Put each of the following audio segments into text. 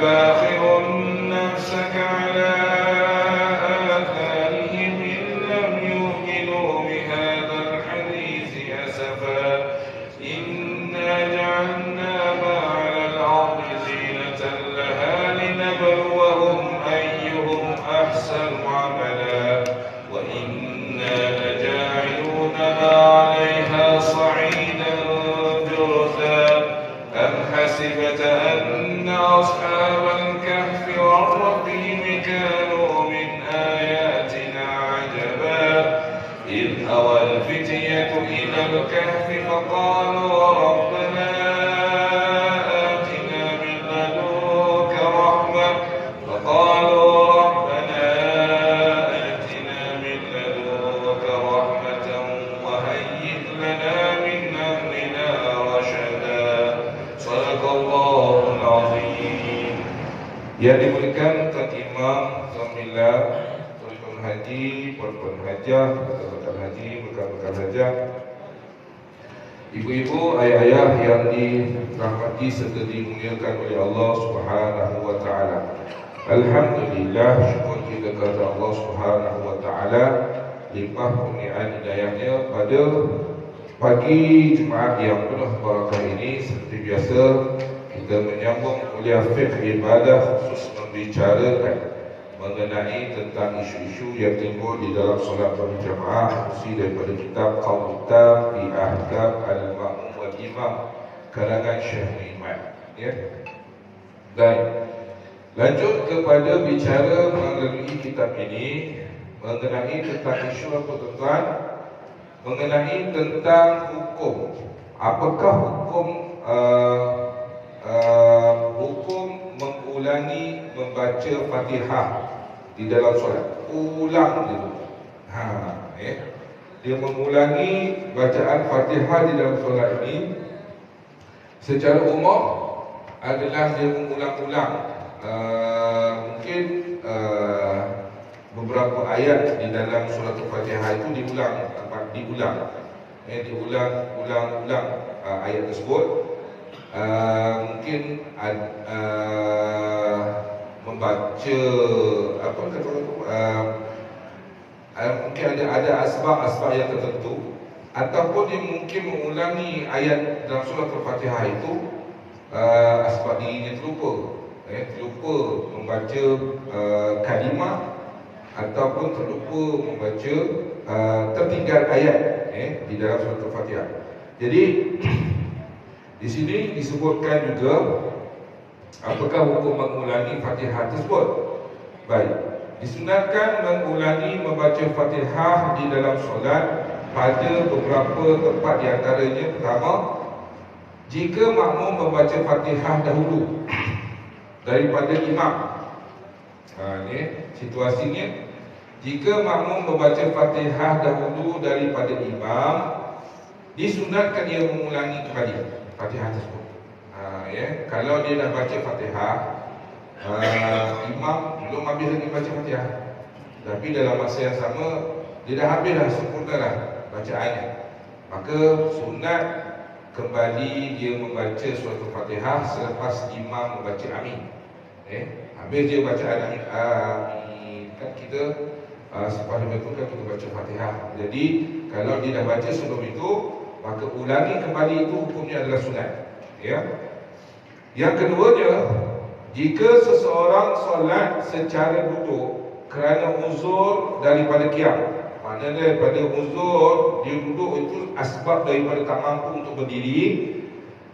باخع نفسك على آثارهم إن لم يؤمنوا بهذا الحديث أسفا إنا جعلنا ما على الأرض زينة لها لنبلوهم أيهم أحسن عملا وإنا لجاعلون ما عليها صعيدا جرزا أم حسبت أن أصحاب الكهف والرقيم كانوا من آياتنا عجبا إذ أوى الفتية إلى الكهف فقالوا ربنا آتنا من لدنك رحمة وهيئ لنا من أمرنا رشدا صدق الله العظيم. Yang dimuliakan Tuan Imam, Alhamdulillah, Tuan Haji, Puan Hajah, Tuan Haji, Bukan Hajah, ibu-ibu, ayah-ayah yang dirahmati serta dimuliakan oleh Allah Subhanahu wa taala. Alhamdulillah, syukur kita kepada Allah Subhanahu wa taala limpah kurniaan hidayahnya pada pagi Jumaat yang penuh barakah ini. Seperti biasa, kita menyambung kuliah fiqh ibadah khusus membicarakan mengenai tentang isu-isu yang timbul di dalam solat berjamaah, khusus daripada kitab Qawaid fi Ahkam al-Ma'mum wal Imam karangan Syekh Iman. Ya. Dan lanjut kepada bicara melalui kitab ini mengenai tentang isu apa tuan-tuan? Mengenai tentang hukum. Apakah hukum hukum mengulangi membaca Fatihah di dalam solat? Ulang dulu. Dia mengulangi bacaan Fatihah di dalam solat ini secara umum adalah dia mengulang-ulang. Mungkin beberapa ayat di dalam surah Al-Fatihah itu diulang ayat tersebut. Mungkin membaca apa kata mungkin ada asbab yang tertentu, ataupun dia mungkin mengulangi ayat dalam surah Al-Fatihah itu asbab dirinya terlupa membaca kalimah, ataupun terlupa membaca tertinggal ayat di dalam surah Al-Fatihah. Jadi di sini disebutkan juga apakah hukum mengulangi Fatihah tersebut. Baik, disunatkan mengulangi membaca Fatihah di dalam solat pada beberapa tempat, di antaranya pertama, jika makmum membaca Fatihah dahulu daripada imam. Ini situasinya, jika makmum membaca Fatihah dahulu daripada imam, disunatkan dia mengulangi kembali Fatihah tersebut. Kalau dia dah baca Fatihah, imam belum habis lagi baca Fatihah, tapi dalam masa yang sama dia dah habis dah, sempurna dah bacaannya, maka sunat kembali dia membaca surah Al-Fatihah selepas imam membaca amin. Habis dia bacaan amin, kan kita selepas itu kan kita baca Fatihah. Jadi kalau dia dah baca sebelum itu, maka ulangi kembali itu hukumnya adalah sunat. Ya. Yang keduanya, jika seseorang solat secara duduk kerana uzur daripada qiyam, maknanya daripada uzur dia duduk itu asbab daripada tak mampu untuk berdiri,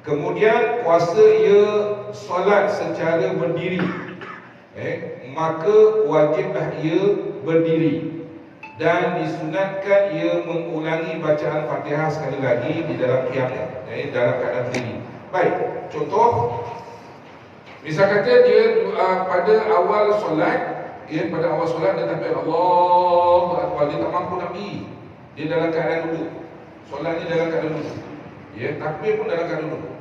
kemudian kuasa ia solat secara berdiri, maka wajiblah ia berdiri, dan disunatkan ia mengulangi bacaan Fatihah sekali lagi di dalam qiyamnya, dalam keadaan berdiri. Baik, contoh, misal kata dia pada awal solat, dia takbir Allahu Akbar, dia tak mampu nak berdiri, dia dalam keadaan duduk, solatnya dalam keadaan duduk, takbir pun dalam keadaan duduk.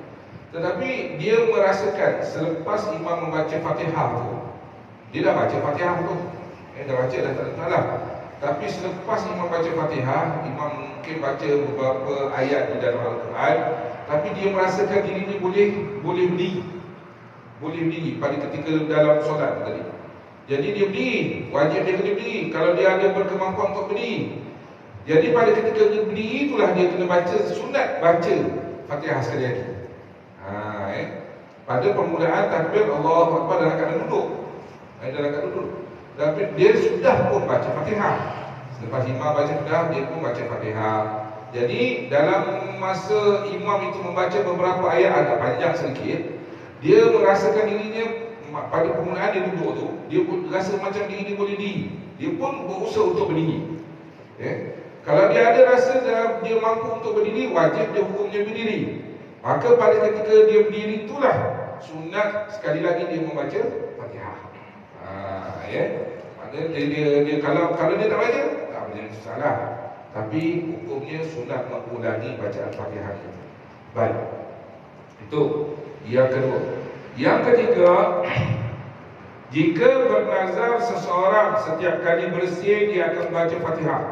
Tetapi dia merasakan selepas imam membaca Fatihah tu, dia dah baca Fatihah tu, dah baca, dah tak ada salah. Tapi selepas imam baca Fatihah, imam mungkin baca beberapa ayat di dalam Al-Quran, tapi dia merasakan diri ni boleh berdiri. boleh berdiri pada ketika dalam solat tadi. Jadi dia berdiri, wajib dia kena berdiri kalau dia ada berkemampuan untuk berdiri. Jadi pada ketika dia berdiri itulah dia kena baca sunat baca Fatihah sekali lagi. Pada permulaan takbir Allahu Akbar dalam keadaan duduk. Dalam keadaan duduk. Tapi dia sudah pun baca Fatihah. Selepas imam baca Fatihah, dia pun baca Fatihah. Jadi dalam masa imam itu membaca beberapa ayat agak panjang sedikit, dia merasakan dirinya pada permulaan dia duduk tu, dia pun rasa macam diri dia boleh diri. Dia pun berusaha untuk berdiri. Kalau dia ada rasa dia mampu untuk berdiri, wajib dia hukumnya berdiri. Maka pada ketika dia berdiri itulah sunat sekali lagi dia membaca Fatihah. Maka dia kalau dia tak baca, tak boleh salah. Tapi hukumnya sunat mengulangi bacaan Fatihah itu. Baik. Itu yang kedua. Yang ketiga, jika bernazar seseorang setiap kali bersin dia akan baca Fatihah.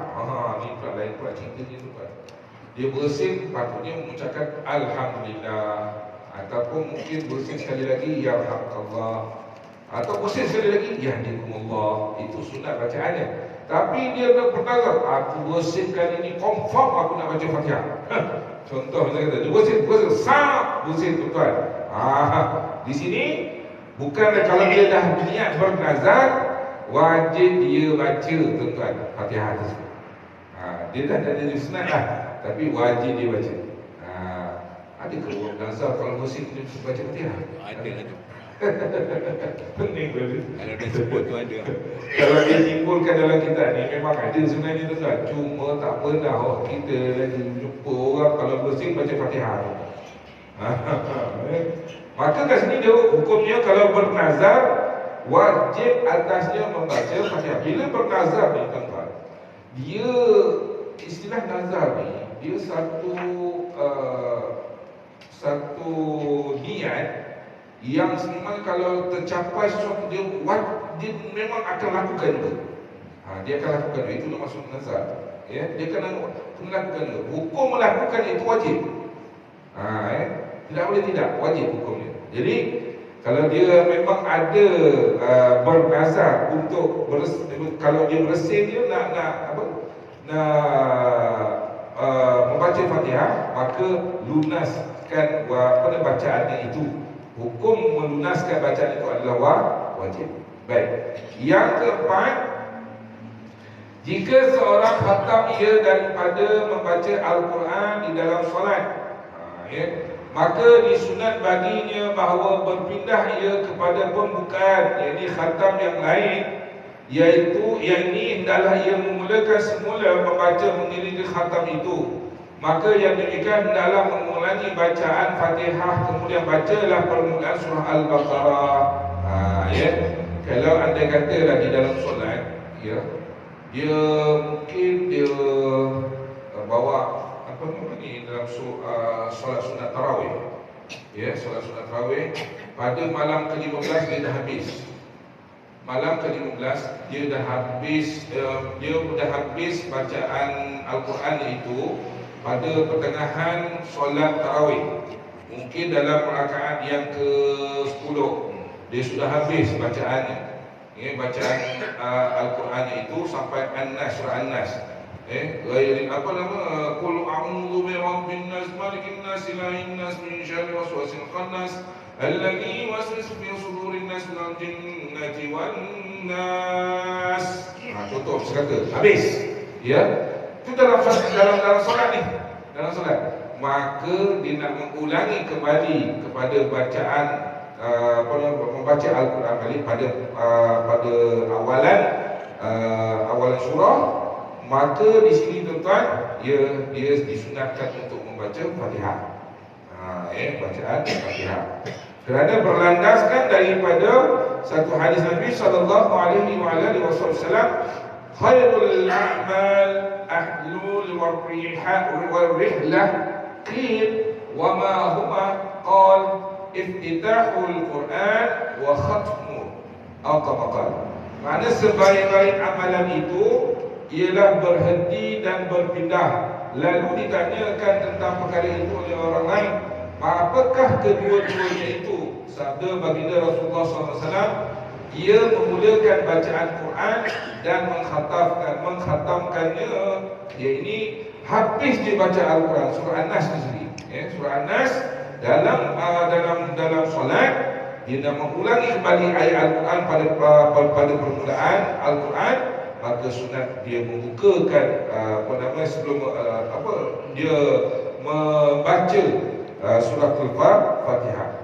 Ni pula lain pula ceritanya tu kan. Dia bersin patutnya mengucapkan Alhamdulillah, ataupun mungkin bersin sekali lagi Yarhamkallah, atau bersin sekali lagi Yahdikumullah. Itu sunat bacaannya. Tapi dia nak bernazar, aku bersin kali ni confirm aku nak baca Fatihah. Contoh macam kata, dia bersin tuan-tuan. Di sini bukan kalau dia dah niat bernazar, wajib dia baca tuan-tuan Fatihah tersebut. Dia dah ada sunat lah, tapi wajib dia baca. Ada ke orang nazar kalau bersin dia baca Fatihah? Ada. Pening betul. Kalau dia sebut tu ada. Kalau dia timbulkan dalam kitab ni memang ada sebenarnya tuan-tuan. Cuma tak pernah kita lagi jumpa orang kalau bersin baca Fatihah. Maka kat sini dia hukumnya kalau bernazar wajib atasnya membaca Fatihah. Bila bernazar ni tuan-tuan, dia istilah nazar ni dia satu niat yang sebenarnya kalau tercapai sesuatu dia memang akan lakukan juga. Dia akan lakukan juga. Itu nak masuk nazar. Dia akan melakukan juga. Hukum melakukan itu wajib. Tidak boleh tidak, wajib hukumnya. Jadi kalau dia memang ada bernazar untuk kalau dia bersin dia nak membaca Fatihah, maka lunaskan bacaannya itu. Hukum melunaskan bacaan itu adalah wajib. Baik. Yang keempat, jika seorang khatam ia daripada membaca Al-Quran di dalam solat, maka disunat baginya bahawa berpindah ia kepada pembukaan, iaitu khatam yang lain, iaitu yang ini hendaklah ia memulakan semula membaca mengiringi khatam itu. Maka yang demikian hendaklah mengulangi bacaan Fatihah, kemudian bacalah permulaan surah Al-Baqarah. Kalau anda katalah di dalam solat, dia mungkin dia bawa apa ni dalam solat sunat tarawih. Solat sunat tarawih pada malam ke-15 dia dah habis. Malam ke-15 dia dah habis bacaan Al-Quran itu pada pertengahan solat tarawih. Mungkin dalam rakaat yang ke-10 dia sudah habis bacaannya. Bacaan Al-Quran itu sampai An-Nas, surah An-Nas. Apa nama? Qul a'udzu birabbin nas, malikin nas, ilahin nas, min syarri waswasil khannas, alladzi yuwaswisu fi sudurin nas, minal jinnati wan nas. Tutup sekata. Habis. Itu dalam solat ni. Dalam solat. Maka dia nak mengulangi kembali kepada bacaan membaca Al-Quran kali pada awalan surah. Maka di sini tuan-tuan dia disunatkan untuk membaca Fatihah. Bacaan Fatihah. Kerana berlandaskan daripada satu hadis Nabi sallallahu alaihi wasallam, khairul a'mal ahlul warihlah qil wa ma huma qal iftitahul Quran wa khatmu atau maqal. Makna sebaik-baik amalan itu ialah berhenti dan berpindah. Lalu ditanyakan tentang perkara itu oleh orang lain, Apakah kedua-duanya itu? Sabda baginda Rasulullah SAW, ia memulakan bacaan Quran dan mengkhatamkannya. Dia ini habis dia baca Al-Quran, surah An-Nas ni sendiri. Surah An-Nas dalam solat, dia dah mengulangi kembali ayat Al-Quran pada permulaan Al-Quran, maka sunat dia membukakan sebelum dia membaca surah Al-Fatihah.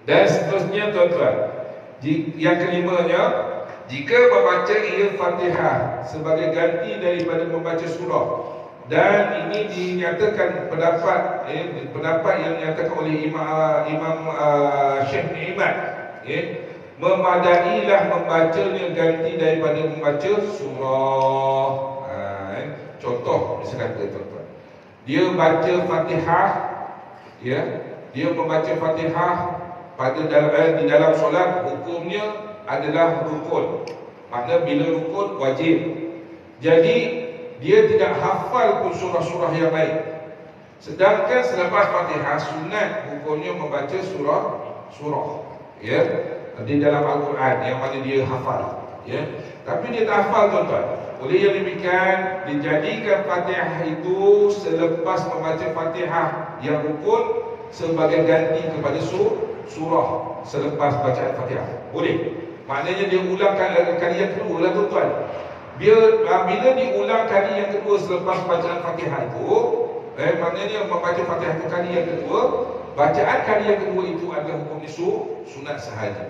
Dan seterusnya tuan-tuan, yang kelimanya, jika membaca ia Fatihah sebagai ganti daripada membaca surah, dan ini dinyatakan pendapat yang dinyatakan oleh Imam Syekh Ni'mat, memadailah membacanya ganti daripada membaca surah. Contoh misalkan tuan-tuan, dia baca Fatihah, dia membaca Fatihah di dalam solat, hukumnya adalah rukun. Maknanya bila rukun wajib. Jadi dia tidak hafal pun surah-surah yang lain. Sedangkan selepas Fatihah, sunat hukumnya membaca surah di dalam Al-Quran yang mana dia hafal. Tapi dia tak hafal tuan-tuan. Oleh yang demikian, dijadikan Fatihah itu selepas membaca Fatihah yang rukun sebagai ganti kepada surah selepas bacaan Fatihah. Boleh. Maknanya dia ulang kali yang kedua lah tuan-tuan. Bila diulang kali yang kedua selepas bacaan Fatihah itu, maknanya membaca Fatihah itu kali yang kedua, bacaan kali yang kedua itu adalah hukumnya sunat sahaja.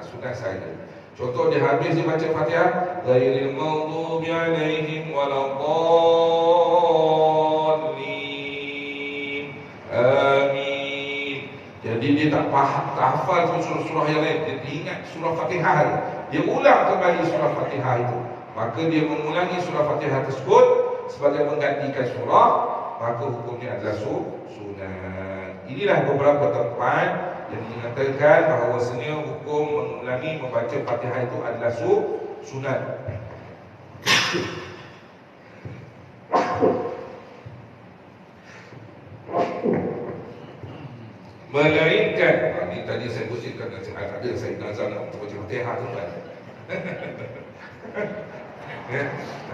Sunat sahaja. Contoh dia habis dia baca Fatihah, ghairil maghdubi alaihim waladdallin. Amin. Jadi dia tak hafal surah yang lain, dia ingat surah Fatihah. Dia ulang kembali surah Fatihah itu. Maka dia mengulangi surah Fatihah tersebut sebagai menggantikan surah, maka hukumnya adalah sunat. Inilah beberapa tempat yang dinyatakan bahawasanya hukum mengulangi membaca Fatihah itu adalah sunat. Melainkan, ini tadi saya kongsikan dengan ada saya nazar nak baca Fatihah tu kan.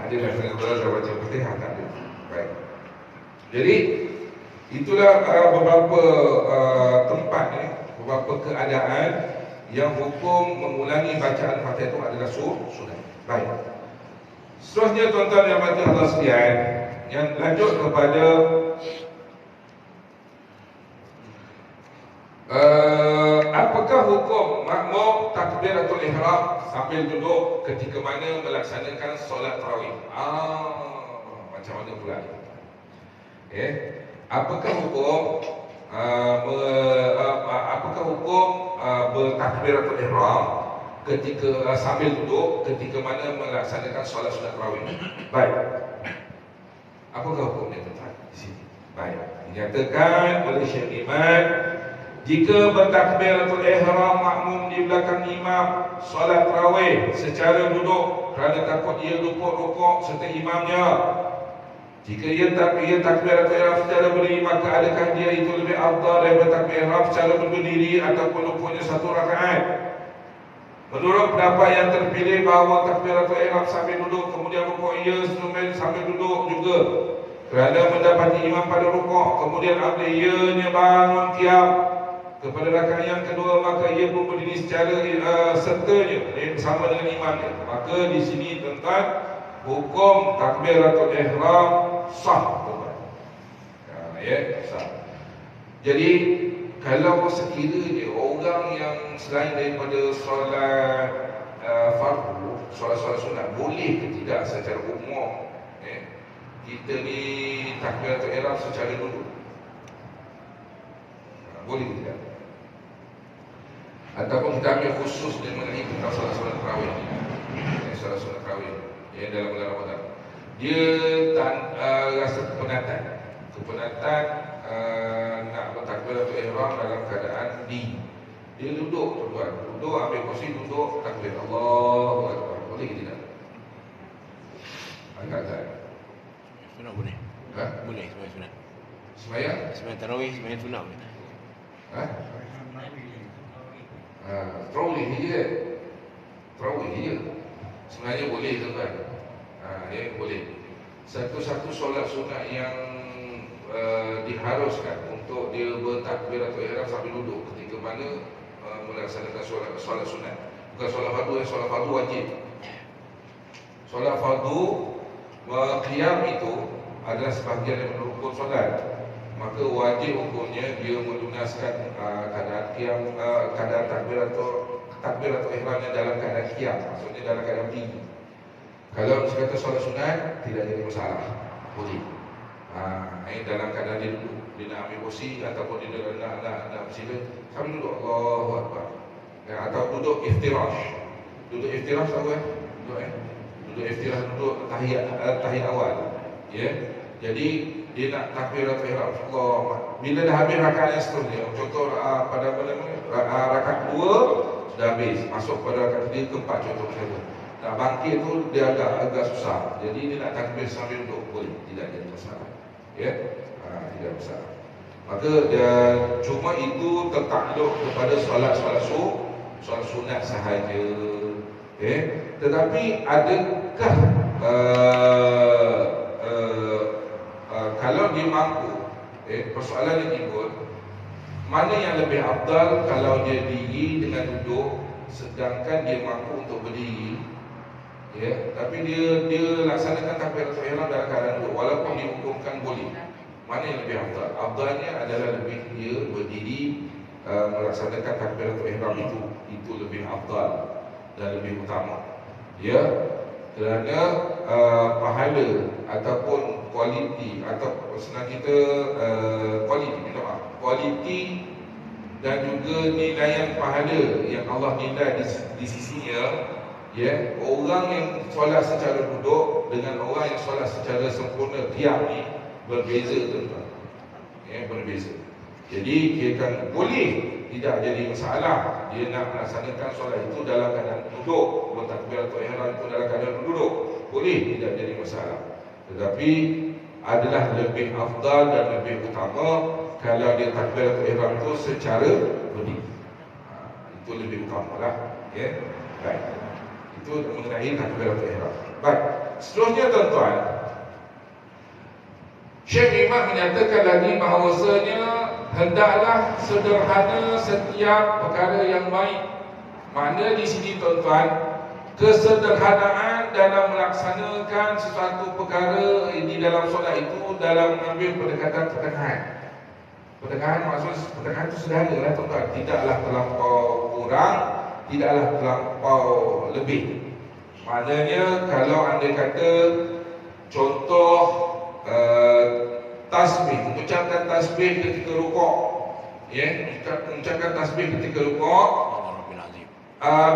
Ada lah saya baca Fatihah tak ada. Baik. Jadi itulah beberapa tempat beberapa keadaan yang hukum mengulangi bacaan Fatihah itu adalah sunat. Baik. Seterusnya tuan-tuan yang mati Allah sekalian, yang lanjut kepada apakah hukum makmum takbiratul ihram sambil duduk ketika mana melaksanakan solat tarawih? Macam mana pula? Apakah hukum bertakbiratul ihram ketika sambil duduk ketika mana melaksanakan solat sunat tarawih? Baik. Apakah hukumnya tuan-tuan di sini? Baik. Dinyatakan oleh Syekh Ni'mat, jika bertakbiratul ihram makmum di belakang imam solat tarawih secara duduk kerana takut ia luput rukuk serta imamnya, jika ia takbiratul ihram secara berdiri, maka adakah dia itu lebih afdal daripada takbir ihram secara berdiri ataupun luputnya satu rakaat? Menurut pendapat yang terpilih bahawa takbiratul ihram sambil duduk kemudian rukuk ia sambil duduk juga kerana mendapati imam pada rukuk, kemudian apabila ianya bangun qiyam kepada rakaat yang kedua, maka ia pun berdiri secara sertanya bersama dengan imamnya. Maka di sini tentang hukum takbiratul ihram sah, tuan-tuan. Sah. Jadi kalau sekiranya orang yang selain daripada solat fardu, solat-solat sunat, boleh ke tidak secara umum kita ni takbiratul ihram secara duduk? Boleh ke tidak? Ataupun kita ambil khusus dia mengenai tentang solat-solat tarawih, solat-solat tarawih dalam bulan Ramadan, dia rasa kepenatan nak bertakbiratul ihram dalam keadaan dia duduk, tuan-tuan, duduk ambil kursi, duduk takbir Allahu Akbar, boleh ke tidak? Agak tak? Sunat boleh. Boleh sebagai sunat. Sembahyang tarawih, sembahyang sunat. Tarawih je. Tarawih je. Sebenarnya boleh tuan. Boleh. Satu-satu solat sunat yang diharuskan untuk dia bertakbiratul ihram sambil duduk ketika mana melaksanakan solat sunat. Bukan solat fardu, solat fardu wajib. Solat fardu qiyam itu adalah sebahagian daripada rukun solat. Maka wajib hukumnya dia melunaskan keadaan qiyam, keadaan takbiratul ihramnya dalam keadaan qiyam, maksudnya dalam keadaan berdiri. Kalau sekata solat sunat tidak jadi masalah, boleh. Dalam keadaan dia duduk, dia nak ambil kursi ataupun dia nak bersila sambil duduk Allahu Akbar. Atau duduk iftirash. Duduk iftirash tahu Duduk iftirash, duduk tahiyat awal. Jadi dia nak takbiratul ihram Allah. Bila dah habis rakaat yang seterusnya, contoh pada rakaat 2 dah habis, masuk pada rakaat 3 ke 4 contoh macam tu. Nak bangkit tu dia agak susah. Jadi dia nak takbir sambil duduk boleh, tidak jadi masalah. Tidak masalah. Maka cuma itu tertakluk kepada solat sunat sahaja. Tetapi adakah kalau dia mampu, persoalan yang timbul, mana yang lebih afdal kalau dia diri dengan duduk, sedangkan dia mampu untuk berdiri, tapi dia laksanakan takbiratul ihram dalam keadaan duduk, walaupun dihukumkan boleh. Mana yang lebih afdal? Afdalnya adalah lebih dia berdiri melaksanakan takbiratul ihram itu lebih afdal dan lebih utama. Kerana pahala ataupun kualiti atau senang kita kualiti dan juga nilaian pahala yang Allah nilai di sisinya, orang yang solat secara duduk dengan orang yang solat secara sempurna qiyam ni berbeza tuan-tuan. Berbeza. Jadi kira boleh, tidak jadi masalah dia nak melaksanakan solat itu dalam keadaan duduk, bertakbiratul ihram itu dalam keadaan duduk, boleh, tidak jadi masalah. Tetapi adalah lebih afdal dan lebih utama kalau dia takbiratul ihram itu secara berdiri. Itu lebih utamalah. Baik. Itu mengenai takbiratul ihram. Baik. Seterusnya tuan-tuan, Syekh Imam menyatakan lagi bahawasanya hendaklah sederhana setiap perkara yang baik. Makna di sini tuan-tuan, kesederhanaan dalam melaksanakan sesuatu perkara di dalam solat itu dalam mengambil pendekatan pertengahan. Pertengahan maksud pertengahan itu sederhana lah tuan-tuan, tidaklah terlampau kurang, tidaklah terlampau lebih. Maknanya kalau anda kata contoh tasbih, mengucapkan tasbih ketika rukuk, mengucapkan tasbih ketika rukuk,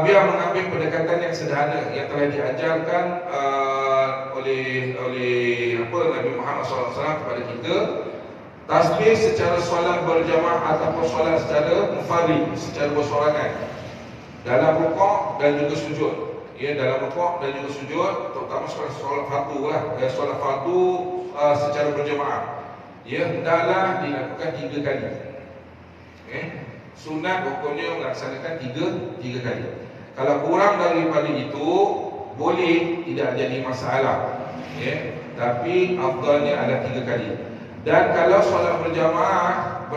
biar mengambil pendekatan yang sederhana yang telah diajarkan oleh Nabi Muhammad SAW kepada kita. Tasbih secara solat berjamaah ataupun solat secara munfarid, secara bersorangan, dalam rukuk dan juga sujud. Dalam rukuk dan juga sujud, terutama solat fardu lah, solat fardu secara berjamaah, hendaklah dilakukan 3 kali. Sunat hukumnya melaksanakan 3 kali. Kalau kurang daripada itu boleh, tidak jadi masalah. Tapi afdalnya adalah 3 kali. Dan kalau solat berjamaah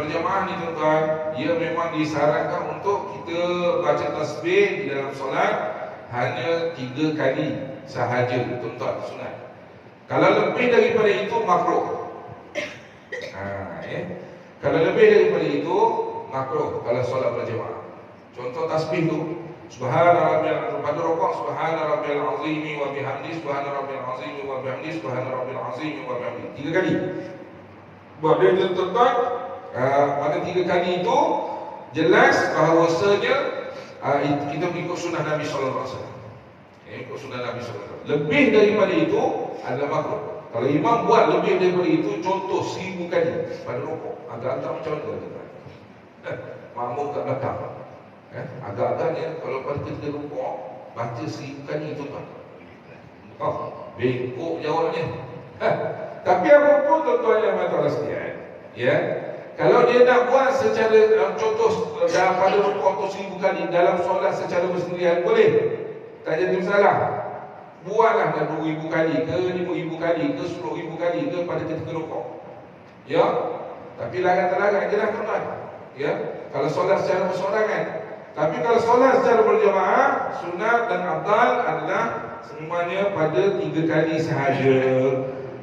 ni tuan-tuan, ia memang disarankan untuk kita baca tasbih di dalam solat hanya 3 kali sahaja, tuan-tuan, sunat. Kalau lebih daripada itu makruh. Kalau lebih daripada itu makruh kalau solat berjamaah. Contoh tasbih tu, subhana rabbiyal pada rukuk, subhana rabbiyal azim wa bihamdi, subhana rabbiyal azim wa bihamdi, subhana rabbiyal azim wa bihamdi, 3 kali. Buat dia tuan-tuan, pada 3 kali itu jelas bahawasanya kita mengikut sunnah Nabi sallallahu alaihi wasallam. Ikut sunnah Nabi sallallahu alaihi wasallam. Lebih daripada itu adalah makruh. Kalau imam buat lebih daripada itu, contoh 1000 kali pada rukuk, agak-agak macam mana tuan-tuan? Makmum kat belakang, agak-agaknya kalau pada ketika rukuk baca 1000 kali tuan-tuan, bengkok jawabnya. Tapi apa pun tuan-tuan yang mata sekalian, Ya. Kalau dia nak buat secara contoh daripada rukuk 1000 kali dalam solat secara bersendirian boleh. Tak jadi masalah. Buatlah 2000 kali ke 5000 kali ke 10000 kali ke pada ketika rukuk. Ya. Tapi larat-larat je lah tuan-tuan. Ya. Kalau solat secara bersorangan. Tapi kalau solat secara berjamaah, sunat dan afdal adalah semuanya pada 3 kali sahaja.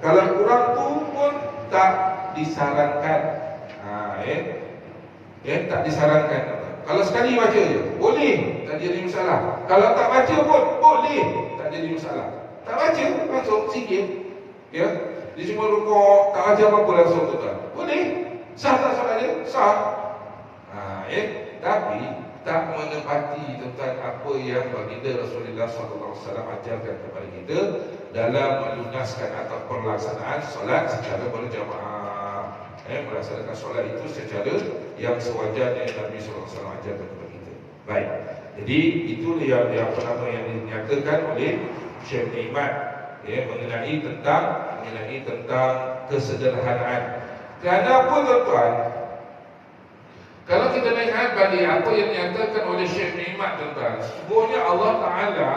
Kalau kurang tu pun tak disarankan. Tak disarankan. Kalau sekali baca je, boleh, tak jadi masalah. Kalau tak baca pun, boleh, tak jadi masalah. Tak baca, langsung sikit. Ya, dia cuma rukuk, tak baca apa-apa langsung tuan. Boleh, sah tak solat dia? Sah. Tapi tak menepati tentang apa yang baginda Rasulullah SAW ajarkan kepada kita dalam melunaskan atau pelaksanaan solat secara berjamaah. Melaksanakan solat itu secara yang sewajarnya Nabi SAW ajarkan kepada kita. Baik. Jadi itu yang dinyatakan oleh Syekh Iman mengenai tentang kesederhanaan. Kenapa tuan-tuan? Kalau kita lihat balik apa yang dinyatakan oleh Syekh Iman tuan-tuan, sesungguhnya Allah Ta'ala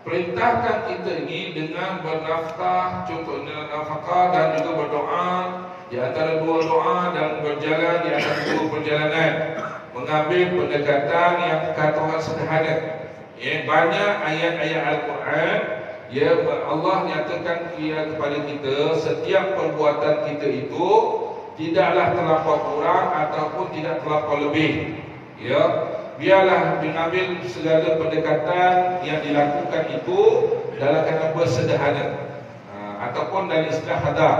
perintahkan kita ini dengan bernafkah, contohnya nafkah dan juga berdoa. Di antara dua doa dan berjalan di antara dua perjalanan, mengambil pendekatan yang katakan sederhana. Banyak ayat-ayat Al-Quran Allah nyatakan kepada kita setiap perbuatan kita itu tidaklah terlampau kurang ataupun tidak terlampau lebih. Biarlah mengambil segala pendekatan yang dilakukan itu dalam kata bersederhana ataupun dari istilah hadar.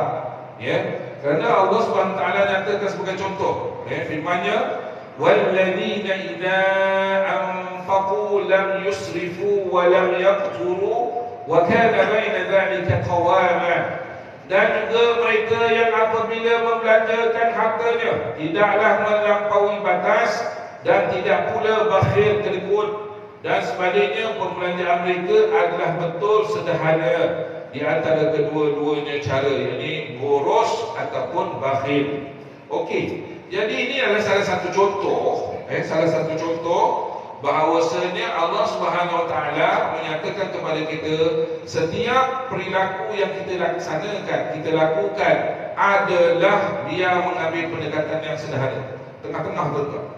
Kerana Allah SWT nyatakan sebagai contoh firman-Nya, walladzina idza anfaqu lam yusrifu wa lam yaqturu wa kana baina dzalika qawama. Dan juga mereka yang apabila membelanjakan hartanya tidaklah melampaui batas dan tidak pula bakhil kedekut, dan sebaliknya pembelanjaan mereka adalah betul sederhana. Di antara kedua-duanya cara, yakni boros ataupun bakhil. Okey. Jadi ini adalah salah satu contoh bahawasanya Allah Subhanahu Wa Taala menyatakan kepada kita setiap perilaku yang kita lakukan adalah dia mengambil pendekatan yang sederhana. Tengah-tengah tuan-tuan.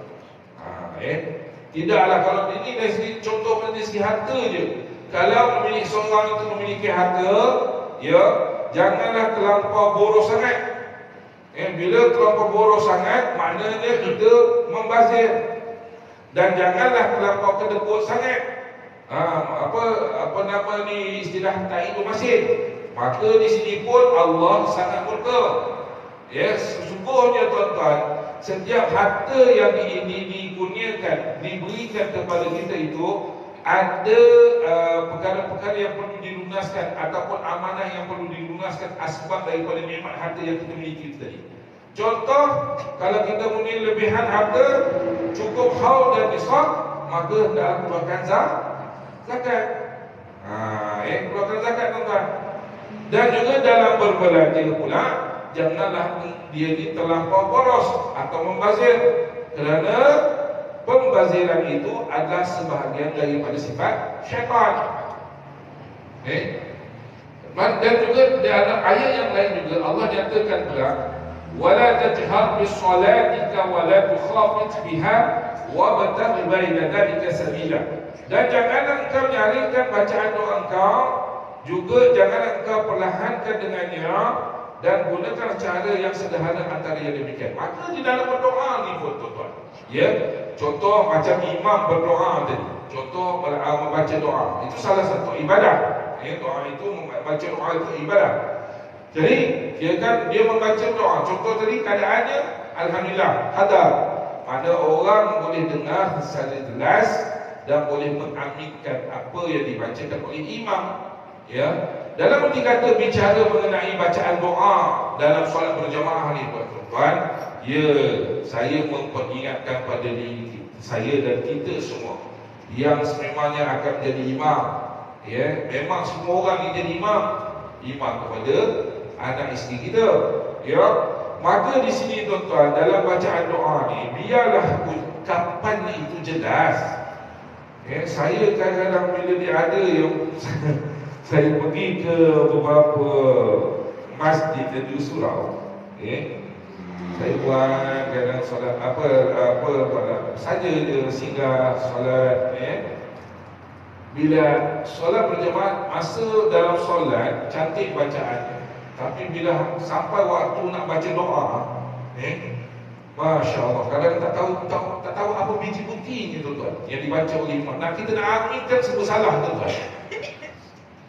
Tidaklah kalau ini dari segi contoh dari segi harta je. Kalau seorang itu memiliki harta, janganlah terlampau boros sangat. Bila terlampau boros sangat, maknanya kita membazir. Dan janganlah terlampau kedekut sangat. Apa nama ni istilah tak itu masin. Maka di sini pun Allah sangat murka. Sesungguhnya tuan-tuan, setiap harta yang dikurniakan, diberikan kepada kita itu ada perkara-perkara yang perlu dilunaskan ataupun amanah yang perlu dilunaskan asbab daripada nikmat harta yang kita miliki itu tadi. Contoh, kalau kita mempunyai lebihan harta cukup haul dan nisab, maka hendaklah keluarkan zakat. Keluarkan zakat tuan-tuan. Dan juga dalam berbelanja pula, janganlah dia terlampau boros atau membazir, kerana pembaziran itu adalah sebahagian daripada sifat syaitan. Dan juga dalam ayat yang lain juga Allah nyatakan pula, wala tajhar bis-salatika wala tukhafit biha wabtaghi baina dzalika sabila. Dan janganlah engkau nyarikan bacaan doa engkau, juga janganlah engkau perlahankan dengannya, dan gunakan cara yang sederhana antara yang demikian. Maka di dalam berdoa ni pun tuan-tuan, contoh macam imam berdoa tadi, contoh membaca doa, itu salah satu ibadah. Doa itu, membaca doa itu ibadah. Jadi dia membaca doa, contoh tadi keadaannya alhamdulillah hadar, mana orang boleh dengar secara jelas dan boleh mengaminkan apa yang dibacakan oleh imam. Dalam erti kata bicara mengenai bacaan doa dalam solat berjamaah ni tuan-tuan, saya memperingatkan pada diri saya dan kita semua yang sememangnya akan menjadi imam. Memang semua orang ni jadi imam kepada anak isteri kita. Maka di sini tuan-tuan, dalam bacaan doa ni, biarlah kapan itu jelas. Saya kadang-kadang bila dia ada yang saya pergi ke beberapa masjid di surau, saya buat kadang solat apa saja je singgah solat, bila solat berjemaah, masa dalam solat cantik bacaan, tapi bila sampai waktu nak baca doa, Masya Allah, kadang tak tahu apa biji putih ni tuan-tuan yang dibaca oleh imam. Nak kita nak aminkan semua salah tuan-tuan.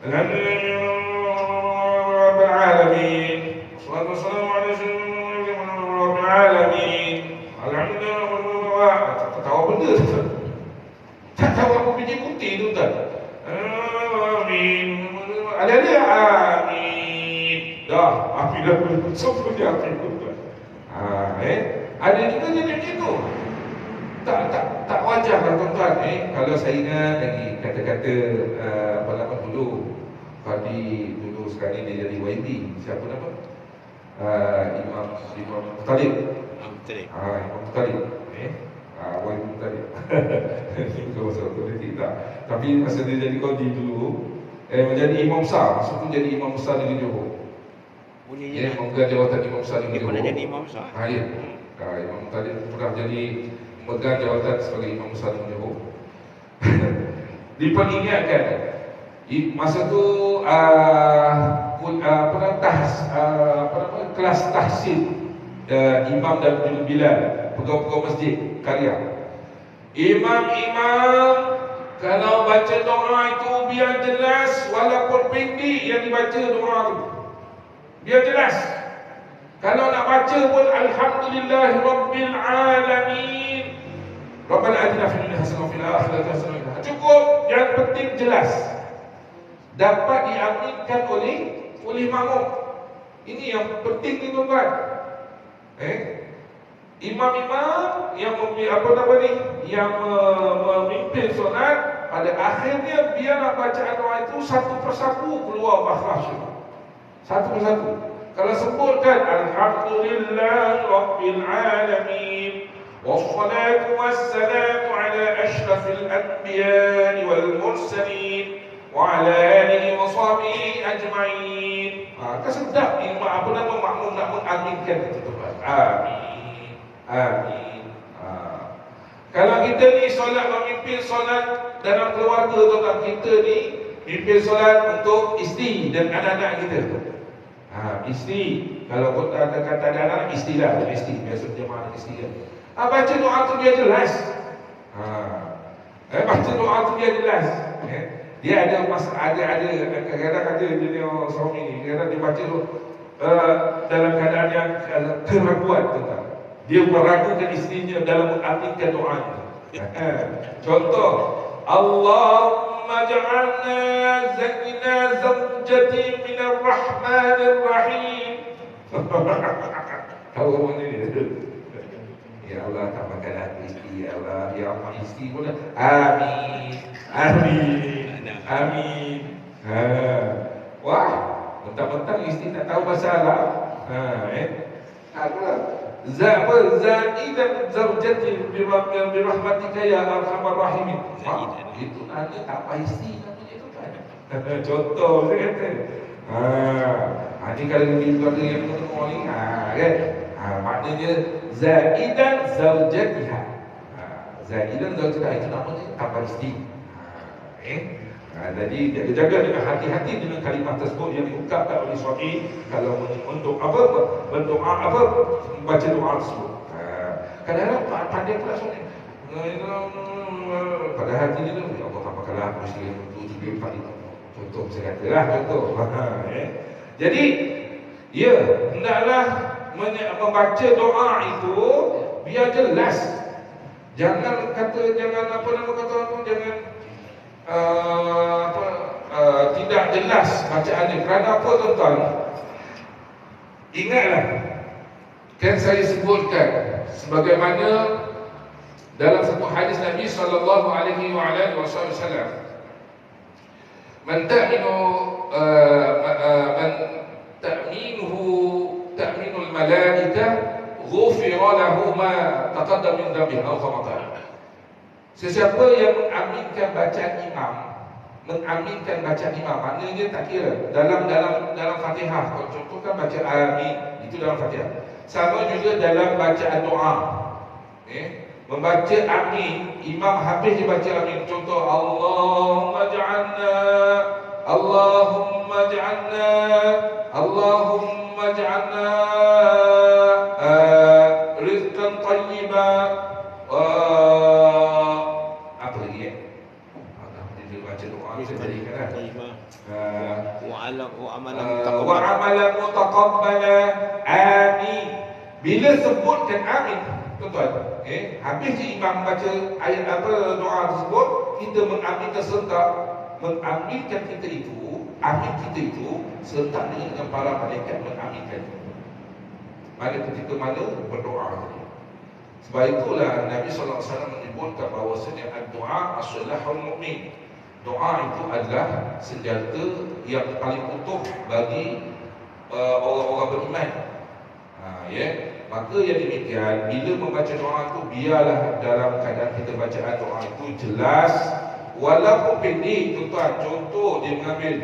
Alhamdulillah alamin. Wassalatu wassalamu ala sayyidina alamin. Alhamdulillah. Tak tahu benda tuan. Tak tahu apa biji putih tuan-tuan. Amin. Ada amin. Dah, amin dah semua dia amin tuan-tuan. Ada juga jadi macam tu. Tak wajar lah tuan-tuan. Kalau saya ingat lagi kata-kata apa nama dulu, Fadi dulu sekarang ni dia jadi YB. Siapa nama? Imam Talib. Imam Talib. YB Talib. Bukan masalah politik tak. Tapi masa dia jadi Qadi dulu, menjadi imam besar. Masa tu jadi imam besar di Johor. Boleh memegang jawatan imam besar di Johor. Dia pernah jadi imam besar. Ya. Imam Talib pernah jadi memegang jawatan sebagai imam besar di Johor. Diperingatkan masa tu kelas tahsin imam dan Bilal, pegawai-pegawai masjid karya. Imam-imam kalau baca doa itu biar jelas, walaupun pendek yang dibaca doa itu, biar jelas. Kalau nak baca pun alhamdulillah rabbil alamin. Rabbana atina fid dunya hasanah wa fil akhirati hasanah. Cukup, yang penting jelas. Dapat diaminkan oleh makmum. Ini yang penting ni tuan-tuan. Imam-imam yang yang memimpin solat, pada akhirnya biarlah bacaan doa itu satu persatu keluar makhraj. Satu persatu. Kalau sebutkan alhamdulillah rabbil alamin wassalatu wassalamu ala asyrafil anbiya'i wal mursalin wa ala alihi wa sahbihi ajma'in. Kan sedap ni makmum nak mengaminkan itu tuan. Amin. Amin. Kalau kita ni solat, memimpin solat dalam keluarga tuan-tuan, kita ni mimpin solat untuk isteri dan anak-anak kita. Isteri, kalau pun ada kata anak-anak, isteri biasa berjemaah dengan isteri kan. Baca doa tu biar jelas. Baca doa tu biar jelas. Dia ada kadang-kadang ada dia suami ni, kadang dia baca tu dalam keadaan yang keraguan tuan. Dia meragukan isterinya dalam mengaminkan doanya. Contoh, Allahumma ja'alna zaina zawjati minar rahmanir rahim. Tahu mana ni? Ya Allah, tambahkan aku isteri. Ya Allah, ya Allah, isteri pula. Amin. Amin. Amin. Wah, mentang-mentang isteri tak tahu bahasa Arab. Zaidan zawjati bi rahmatika ya arhamar rahimin. Itu ada tak apa isteri namanya tu kan. Contoh saya kata. Ini kalau di keluarga yang ketemu ni kan. Maknanya zaidan zawjatiha. Zaidan zawjatiha itu namanya tak apa isteri. Jadi jaga dengan hati-hati dengan kalimah tersebut yang diungkapkan oleh suami kalau untuk berdoa membaca doa tersebut. Kadang-kadang pandai pula suami. Pada hati dia tu, ya Allah tambahkanlah aku isteri yang untuk 3, 4, 5. Contoh saya katalah contoh. Jadi ya, hendaklah membaca doa itu biar jelas. Jangan tidak jelas bacaannya. Kerana apa tuan-tuan? Ingatlah, kan saya sebutkan sebagaimana dalam satu hadis Nabi sallallahu alaihi wasallam, man ta'minuhu ta'minul malaikah ghufira lahu ma taqaddama min dhanbihi aw kama qala. Sesiapa yang mengaminkan bacaan imam, mengaminkan bacaan imam, maknanya tak kira dalam Fatihah. Kalau contoh kan baca amin, itu dalam Fatihah. Sama juga dalam bacaan doa. Membaca amin, imam habis dibaca amin. Contoh Allahumma ja'alna, Allahumma ja'alna, Allahumma ja'alna rizqan tayyiban. Apa lagi ya? Dia baca doa tu tadi kan. Wa amalan Wa amalan mutaqabbala. Amin. Bila sebutkan amin, tuan-tuan, habis imam baca ayat doa tersebut, kita mengaminkan serentak, mengaminkan kita itu, amin kita itu serentak dengan para malaikat mengaminkan. Ketika mana berdoa tadi. Sebab itulah Nabi SAW menyebutkan bahawasanya doa as-salahul mu'min. Doa itu adalah senjata yang paling utuh bagi orang-orang beriman. Maka yang demikian, bila membaca doa itu, biarlah dalam keadaan kita bacaan doa itu jelas, walaupun pendek, tuan-tuan. Contoh dia mengambil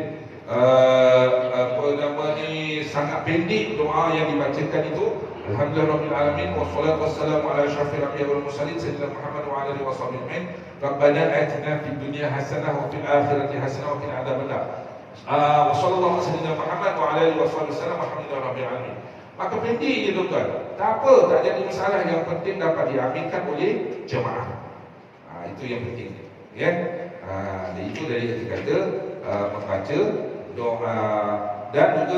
sangat pendek doa yang dibacakan itu. Alhamdulillahirrahmanirrahim. Wassalatu wassalamu ala asyrafil anbiya'i wal mursalin sayyidina Muhammad wa ala alihi washabbihi ajma'in. Rabbana atina fid dunya hasanah wa fil akhirati hasanah wa qina adzabannar. Wa sallallahu alaihi wasallam Muhammad wa ala alihi washabbihi wasallam. Alhamdulillahirabbil alamin. Maka penting je tuan-tuan. Tak apa, tak jadi masalah. Yang penting dapat diaminkan oleh jemaah. Itu yang penting. Ya. Itu dari kata membaca doa dan juga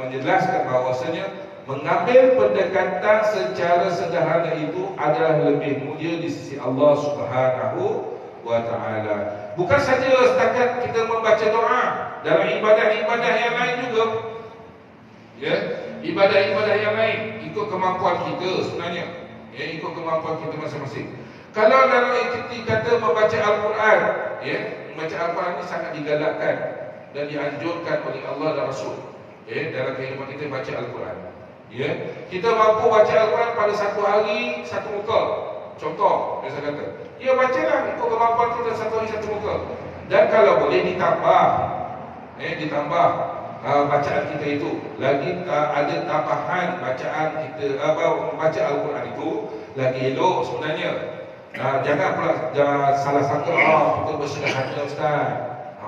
menjelaskan bahawasanya mengambil pendekatan secara sederhana itu adalah lebih mulia di sisi Allah Subhanahu wa ta'ala. Bukan saja setakat kita membaca doa, dalam ibadah-ibadah yang lain juga. Ya, ibadah-ibadah yang lain ikut kemampuan kita sebenarnya. Ikut kemampuan kita masing-masing. Kalau dalam erti kata membaca Al-Quran, membaca Al-Quran ini sangat digalakkan dan dianjurkan oleh Allah dan Rasul. Dalam kehidupan kita baca Al-Quran. Kita mampu baca Al-Quran pada satu hari satu muka. Contoh, saya kata, bacalah ikut kemampuan kita satu hari satu muka. Dan kalau boleh ditambah, bacaan kita itu lagi ada tambahan bacaan kita membaca Al-Quran itu lagi elok sebenarnya. Jangan pula salah sangka kita bersederhana ustaz,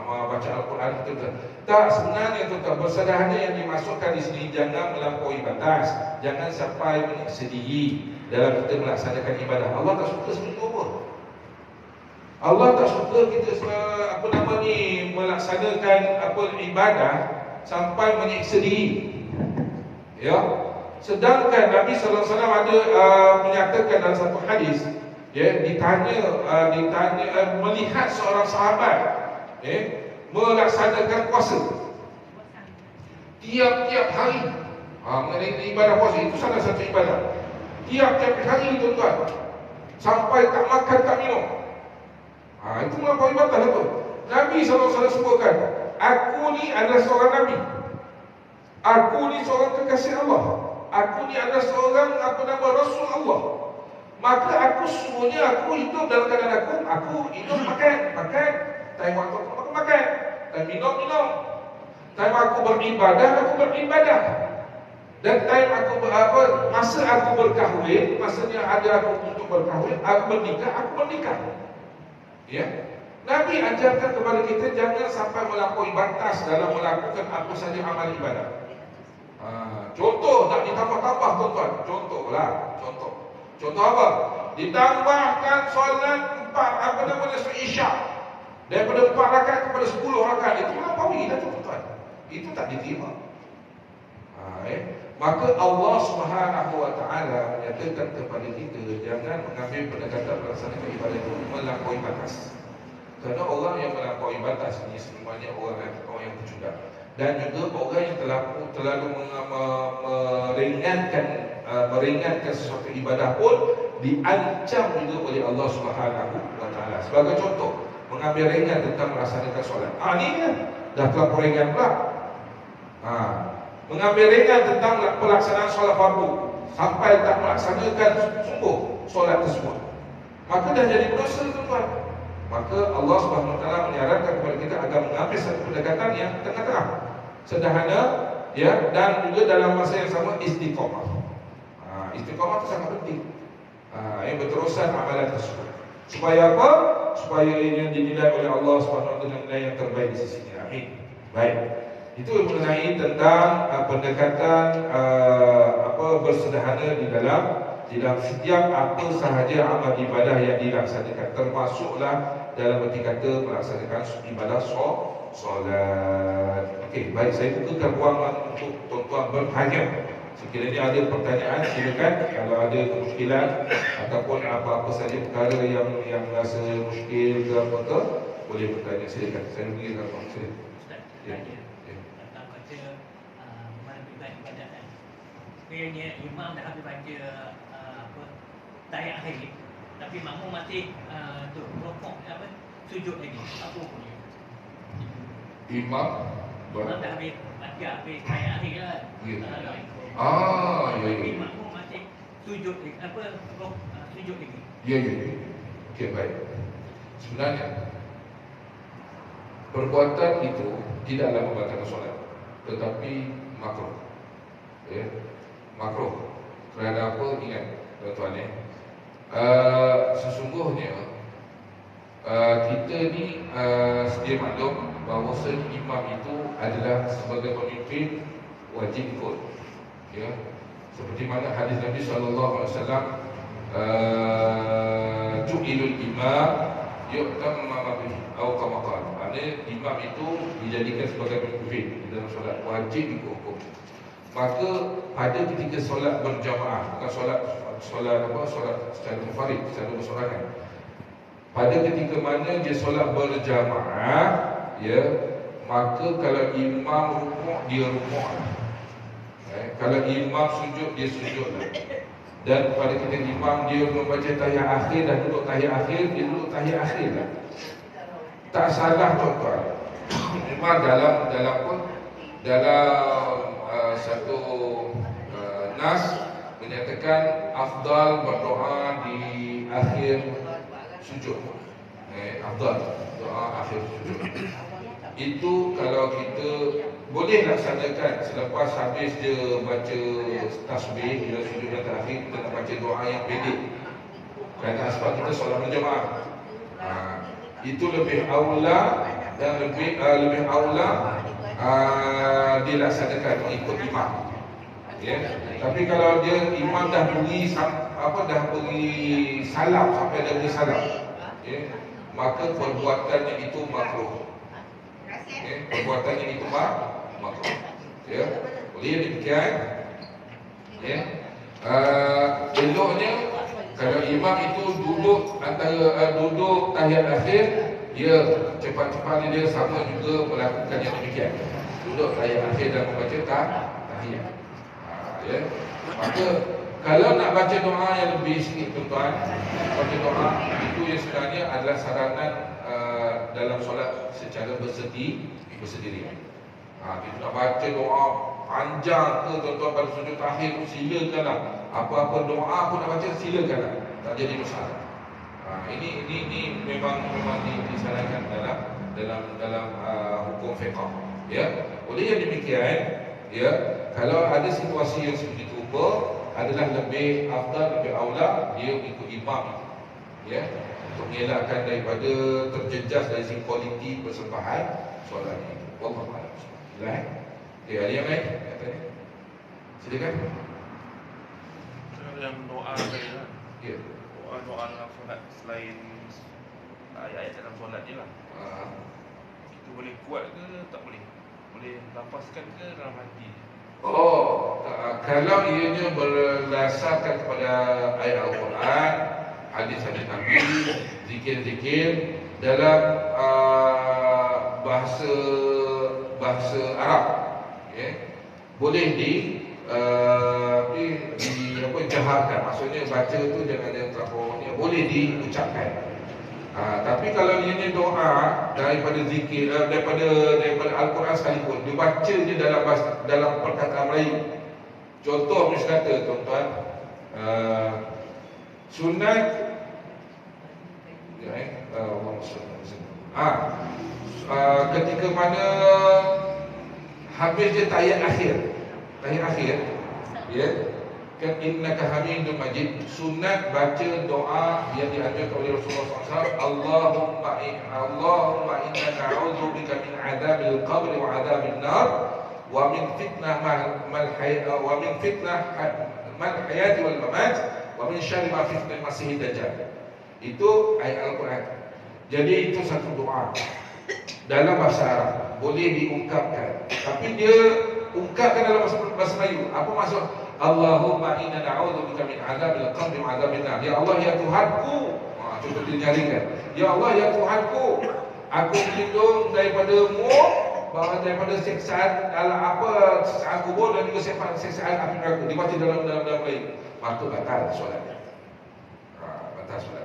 baca Al-Quran kita tak. Sebenarnya tuan-tuan, bersederhana yang dimasukkan di sini jangan melampaui batas, jangan sampai menyiksa diri dalam kita melaksanakan ibadah. Allah tak suka seperti itu apa? Allah tak suka kita melaksanakan ibadah sampai menyiksa diri. Sedangkan Nabi sallallahu alaihi wasallam ada menyatakan dalam satu hadis, ditanya melihat seorang sahabat melaksanakan puasa tiap-tiap hari. Mengenai ibadah puasa itu salah satu ibadah. Tiap-tiap hari tuan-tuan, sampai tak makan tak minum. Itu melampaui batas apa? Nabi SAW sebutkan, aku ni adalah seorang Nabi, aku ni seorang kekasih Allah, aku ni adalah seorang Rasul Allah. Maka aku semuanya, aku hidup dalam keadaan aku hidup makan. Time waktu aku makan, time minum. Time aku beribadah, Dan time aku masa aku berkahwin, masanya ada aku untuk berkahwin, aku menikah. Nabi ajarkan kepada kita jangan sampai melampaui batas dalam melakukan apa saja amal ibadah. Contoh tak ditambah-tambah tuan-tuan. Contoh apa? Ditambahkan solat 4 Isyak daripada 4 rakaat kepada 10 rakaat. Itu melampaui dah tuan-tuan. Itu tak diterima. Maka Allah Subhanahu wa ta'ala menyatakan kepada kita jangan mengambil pendekatan melaksanakan ibadah itu melampaui batas. Kerana orang yang melampaui batas ini semuanya orang yang pecundang. Dan juga orang yang terlalu meringankan sesuatu ibadah pun diancam juga oleh Allah Subhanahu wa ta'ala. Sebagai contoh, mengambil ringan tentang melaksanakan solat. Ini kan dah terlalu ringan pula. mengambil ringan tentang pelaksanaan solat fardu sampai tak melaksanakan sungguh solat tersebut, maka dah jadi berdosa tuan-tuan. Maka Allah Subhanahu Wa Taala menyarankan kepada kita agar mengambil satu pendekatan yang tengah-tengah, sederhana, ya, dan juga dalam masa yang sama istiqamah. Istiqamah itu sangat penting. Yang berterusan amalan tersebut. Supaya apa? Supaya ini dinilai oleh Allah Subhanahu Wa Taala dengan nilai yang terbaik di sisinya. Amin. Baik. Itu mengenai tentang pendekatan bersederhana di dalam setiap apa sahaja amal ibadah yang dilaksanakan, termasuklah dalam erti kata melaksanakan ibadah solat. Okey, baik, saya bukakan ruangan untuk tuan-tuan bertanya. Sekiranya ada pertanyaan, silakan. Kalau ada kemuskilan ataupun apa-apa saja perkara yang rasa muskil ke apa ke, boleh bertanya, silakan. Saya beri ruang, silakan. Ya. Tentang baca mana ibadat kan. Sekiranya imam dah habis baca tahiyat akhir, tapi makmum masih rukuk sujud lagi. Apa hukumnya? Imam Imam dah habis tahiyat akhir lah. Ya. Tapi Ya. makmum masih sujud lagi. Sujud lagi. Ya. Okey, baik. Sebenarnya perbuatan itu tidaklah membatalkan solat, tetapi makruh. Ya, makruh. Kerana apa? Ingat, tuan-tuan ya. Sesungguhnya kita ni sedia maklum bahawa imam itu adalah sebagai pemimpin wajib ikut. Ya, seperti mana hadis Nabi SAW, ju'ilul imam yu'tamma bihi atau kama qala. Maknanya imam itu dijadikan sebagai pemimpin di dalam solat, wajib ikut hukum. Maka pada ketika solat berjamaah, bukan solat secara munfarid, secara bersorangan. Pada ketika mana dia solat berjamaah, ya, maka kalau imam rukuk, dia rukuk. Kalau imam sujud, dia sujudlah. Dan pada ketika imam dia membaca tahiyat akhir, dah duduk tahiyat akhir, dia duduk tahiyat akhir lah. Tak salah tuan-tuan. Memang dalam satu nas menyatakan afdal berdoa di akhir sujud. Afdal doa akhir sujud. Itu kalau kita boleh laksanakan selepas habis dia baca tasbih, dia sujud yang terakhir, kita nak baca doa yang pendek. Kerana sebab kita solat berjamaah. Itu lebih aula dan lebih aula dilaksanakan mengikut imam. Ya. Tapi kalau dia imam dah beri salam sampai dia beri salam, ya, maka perbuatannya itu makruh. Ya, perbuatannya itu makruh. Ya, boleh demikian. Ya. Eloknya kalau imam itu duduk duduk tahiyat akhir, dia cepat-cepat dia sama juga melakukan yang demikian. Duduk tahiyat akhir dan membaca tahiyat. Ya. Maka kalau nak baca doa yang lebih sikit tuan-tuan, baca doa itu yang sebenarnya adalah saranan dalam solat secara bersendiri. Kita nak baca doa panjang ke tuan-tuan pada sujud akhir, silakanlah. Apa-apa doa pun nak baca, silakanlah. Tak jadi masalah. Ini memang disarankan dalam hukum fiqh. Ya, oleh yang demikian, ya, kalau ada situasi yang seperti itu adalah lebih afdal, lebih aula dia ikut imam, ya, untuk mengelakkan daripada terjejas dari segi kualiti persembahan solat ini. Wallahu a'lam. Baik. Okey, ada yang lain? Silakan. Yang doa tadi lah. Ya. Doa dalam solat selain ayat-ayat dalam solat je lah. Itu boleh kuat ke tak boleh? Boleh lapaskan ke dalam hati? Kalau ianya berdasarkan kepada ayat Al-Quran, hadis-hadis Nabi, zikir-zikir dalam bahasa Arab, ya, boleh dijaharkan. Maksudnya baca tu jangan yang terlalu, boleh diucapkan. Tapi kalau dia doa daripada zikir, daripada Al-Quran sekalipun, dia baca je dalam perkataan Melayu. Contoh misalnya kata tuan-tuan, sunat ketika mana habis dia tahiyat akhir, ya, kan innaka hamidum majid, sunat baca doa yang diajarkan oleh Rasulullah SAW. Allahumma inna na'udzubika min adzabil qabr wa adzabil nar wa min fitnah mal hayati wal mamat wa min syarri ma fitnah masih dajjal. Itu ayat Al-Quran. Jadi itu satu doa dalam bahasa Arab, boleh diungkapkan. Tapi dia ungkapkan dalam bahasa Melayu. Apa maksud? Allahumma inna na'udzubika min adzabil qabr wa adzabil nar. Ya Allah, ya Tuhanku. Cuba dia nyarikan. Ya Allah, ya Tuhanku, aku berlindung daripada-Mu, daripada siksaan siksaan kubur dan juga siksaan api neraka. Dibaca dalam Melayu. Maka batal solat. Batal solat.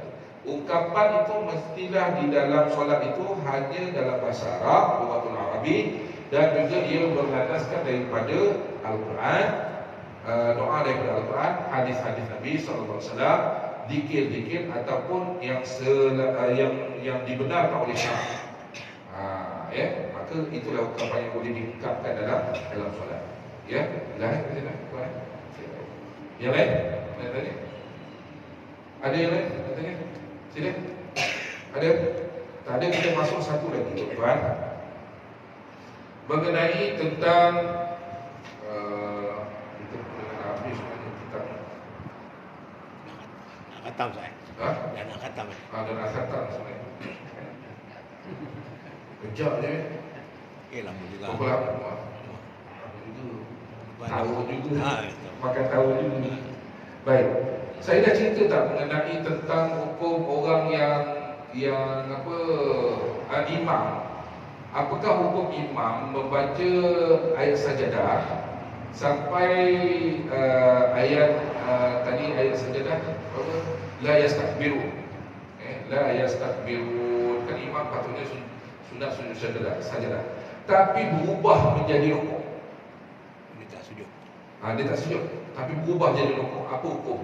Ungkapan itu mestilah di dalam solat itu hanya dalam bahasa Arab, lughatul Arabi, dan juga ia berlandaskan daripada Al-Quran, doa daripada Al-Quran, hadis-hadis Nabi SAW, zikir-zikir ataupun yang dibenarkan oleh syarak. Ya, maka itulah ungkapan yang boleh diungkapkan dalam solat. Ya, lain kata nak. Yang lain? Lain tadi? Ada yang lain? Tanya. Sila. Ada? Tak ada, kita masuk satu lagi tuan-tuan. Mengenai tentang kita kena habis kitab. Nak khatam saya. Dah nak khatam. Dah nak khatam sebenarnya. Kejap je. Lama juga. Berapa lama? Tahu juga. Makan tahu juga. Baik. Saya dah cerita tak mengenai tentang hukum orang yang imam. Apakah hukum imam membaca ayat sajadah sampai ayat tadi ayat sajadah apa? La yastakbiru. La yastakbiru. Kan imam patutnya sunat sujud sajadah. Tapi berubah menjadi rukuk. Dia tak sujud. Dia tak sujud, tapi berubah jadi rukuk. Apa hukum?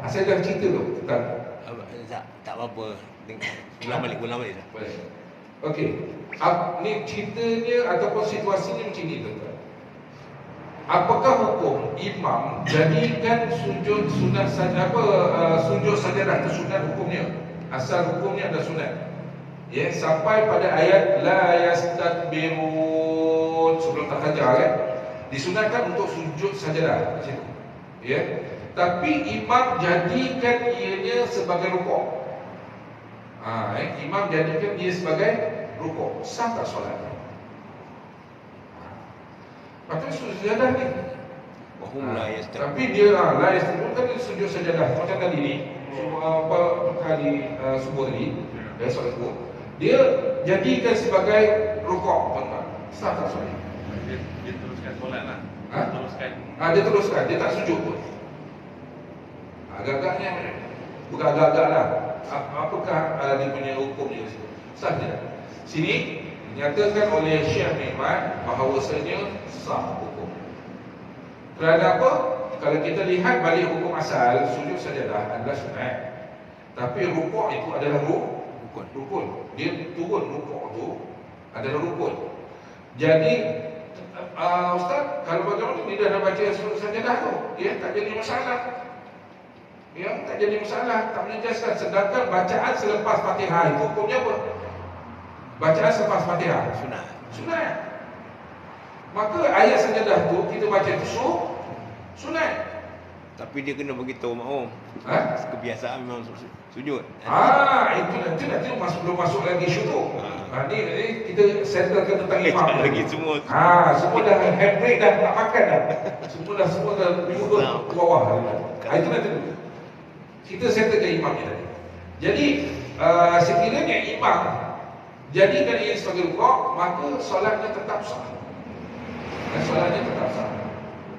Saya dah cerita tu tentang tak apa-apa. Ulang balik dah. Boleh. Okey. Ni ceritanya ataupun situasinya macam ni tuan-tuan. Apakah hukum imam jadikan sujud sunat saja sujud sajadah itu sunat hukumnya? Asal hukumnya ada sunat. Ya, sampai pada ayat la yastakbirun sebelum tahajjud kan. Disunatkan untuk sujud sajadah di situ. Ya. Tapi imam jadikan ianya sebagai rukuk. Imam jadikan dia sebagai rukuk. Sah tak solat? Patut sujud sajadah ni. Tapi dia la yastakbirun kan sujud sajadah macam tadi ni. Kali subuh tadi, solat subuh. Dia jadikan sebagai rukuk, tuan-tuan. Sah tak solat? Dia teruskan solat lah. Dia teruskan, dia tak sujud pun. Agak-agaknya bukan agak-agak lah. Apakah dia punya hukum di situ? Sah tidak? Sini dinyatakan oleh Syekh Mehmet bahawasanya sah hukum. Kerana apa? Kalau kita lihat balik hukum asal, sujud sajadah adalah sunat. Tapi rukuk itu adalah rukun. Dia turun rukuk itu adalah rukun. Jadi Ustaz, kalau bagaimana ni dah baca sujud sajadah tu, tak jadi masalah. Tak jadi masalah, tak menjejaskan. Sedangkan bacaan selepas Fatihah itu hukumnya apa? Bacaan selepas Fatihah sunat. Maka ayat sajadah tu kita baca itu sunat. Tapi dia kena beritahu makmum. Kebiasaan memang sujud. Itu nanti belum masuk lagi syuruk. Ni kita settlekan tentang imam lagi semua. Semua dah handbrake dah, tak makan dah. Semua dah duduk ke bawah. Itu nanti dulu. Kita settlekan imam ni tadi. Jadi sekiranya imam jadikan ia sebagai rukuk, maka solatnya tetap sah.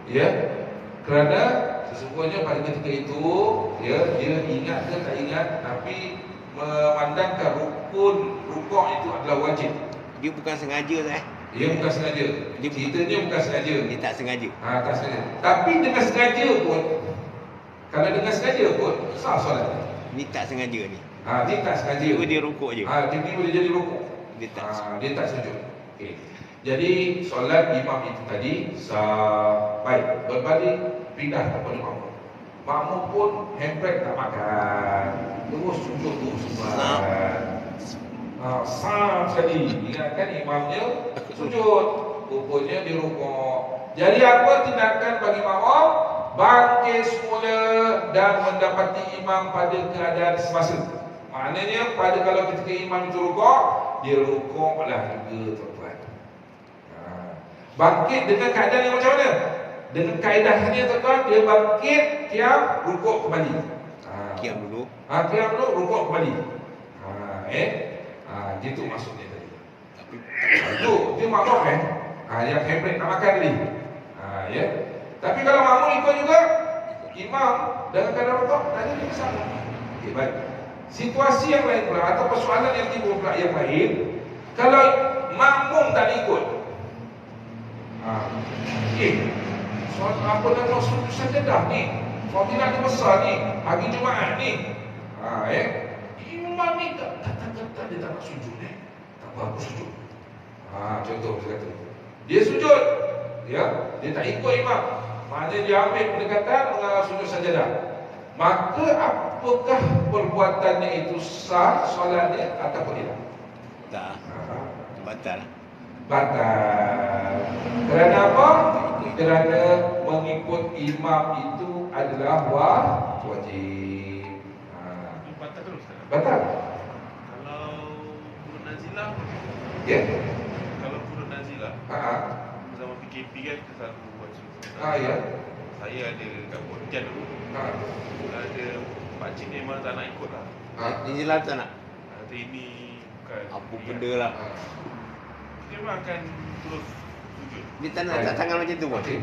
Ya, kerana sesungguhnya pada ketika itu dia ingat ke tak ingat, tapi memandangkan rukuk itu adalah wajib. Dia bukan sengaja lah. Dia bukan sengaja. Ceritanya bukan sengaja. Dia tak sengaja. Tak sengaja. Tapi dengan sengaja pun, kalau dengan sengaja pun sah solat. Ni tak sengaja ni. Dia tak sengaja. Tiba dia rukuk je. Tiba dia jadi rukuk. Dia tak sujud. Okey. Jadi solat imam itu tadi sah. Baik, berbalik pindah kepada makmum. Makmum pun handbrake tak makan, terus sujud terus solat. Sah sekali. Ingatkan imamnya sujud, rupanya dia rukuk. Jadi apa tindakan bagi makmum? Bangkit semula dan mendapati imam pada keadaan semasa. Maknanya pada kalau ketika imam itu rukuk, dia rukuklah juga tuan-tuan. Bangkit dengan keadaan yang macam mana? Dengan kaedahnya tuan-tuan, dia bangkit, kiam, rukuk kembali. Kiam dulu. Kiam dulu, rukuk kembali. Gitu maksudnya tadi. Itu dia makmum yang handbrake tak makan tadi. Ya. Tapi kalau makmum ikut juga imam dalam keadaan rukuk, tadi dia sama. Okey, baik. Situasi yang lain pula atau persoalan yang timbul pula yang lain, kalau makmum tak ikut. Soal apa nama sujud sajadah ni? Fadilah ni besar ni, hari Jumaat ni. Imam ni kata dia tak nak sujud ni. Tak apa, aku sujud. Contoh saya kata. Dia sujud. Ya, dia tak ikut imam. Maknanya dia ambil pendekatan mengarah sujud sajadah. Maka apakah perbuatannya itu sah solatnya ataupun tidak? Tak. Batal. Batal. Kerana apa? Kerana mengikut imam itu adalah wajib. Batal terus kan? Batal. Kalau turun nazilah, Ya. kalau turun nazilah, zaman PKP kan kita selalu buat cerita. Ya. Saya ada kat Pontian dulu. Ada pakcik ni memang tak nak ikut lah. Dia jelas tak nak. Kata ini bukan Apa ni benda kan. lah. Dia memang akan terus sujud. Dia tak nak letak tangan macam tu pun. Okey.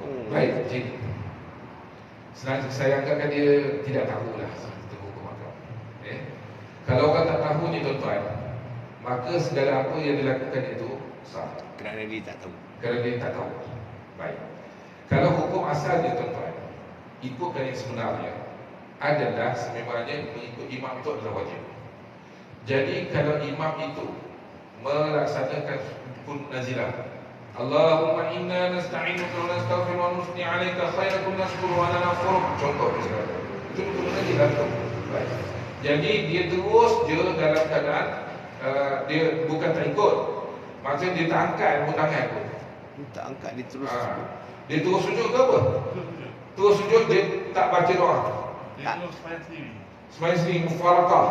Oh. Baik, cik. Saya anggapkan dia tidak tahulah itu hukum agama. Kalau orang tak tahu ni tuan-tuan, maka segala apa yang dilakukan itu sah. Kerana dia tak tahu. Kerana dia tak tahu. Baik. Kalau hukum asalnya tuan-tuan, ikutkan yang sebenarnya adalah sememangnya mengikut imam itu adalah wajib. Jadi kalau imam itu melaksanakan kun nazilah, Allahumma inna nasta'inuka wa nastaghfiruka wa nusni 'alaika khairakun nashkuru wa nafuruk. Contoh misalnya. Itu kun nazilah tu. Baik. Jadi dia terus je dalam keadaan dia bukan tak ikut. Maksudnya dia tak angkat pun tangan pun. Dia tak angkat, dia terus. Dia terus sujud ke apa? Terus sujud, dia tak baca doa. Dia terus sembahyang sendiri. Sembahyang sendiri, mufarakah.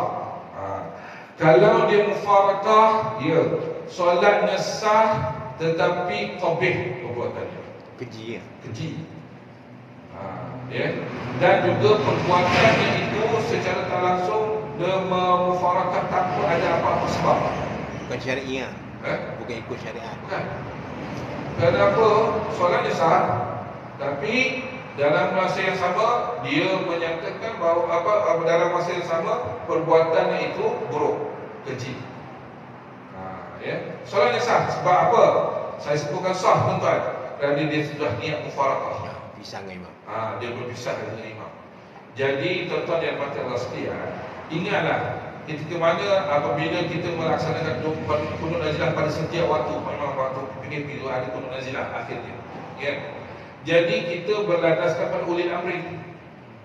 Kalau dia mufarakah, ya, solatnya sah tetapi qabih perbuatannya. Keji ya. Keji. Ya. Dan juga perbuatannya itu secara tak langsung dia mufarakah tanpa ada apa-apa sebab. Bukan syariah. Bukan ikut syariat. Bukan. Kenapa? Solatnya sah, tapi dalam masa yang sama dia menyatakan bahawa dalam masa yang sama perbuatannya itu buruk, keji. Ya. Solatnya sah sebab apa? Saya sebutkan sah tuan-tuan. Kerana dia sudah niat mufarakah. Pisang dengan imam. Dia berpisah dengan imam. Jadi tuan-tuan yang dirahmati Allah sekalian, ingatlah ketika mana apabila kita melaksanakan kunut nazilah pada setiap waktu, memang waktu PKP itu ada kunut nazilah akhirnya. Ya. Jadi kita berlandaskan pada ulil amri,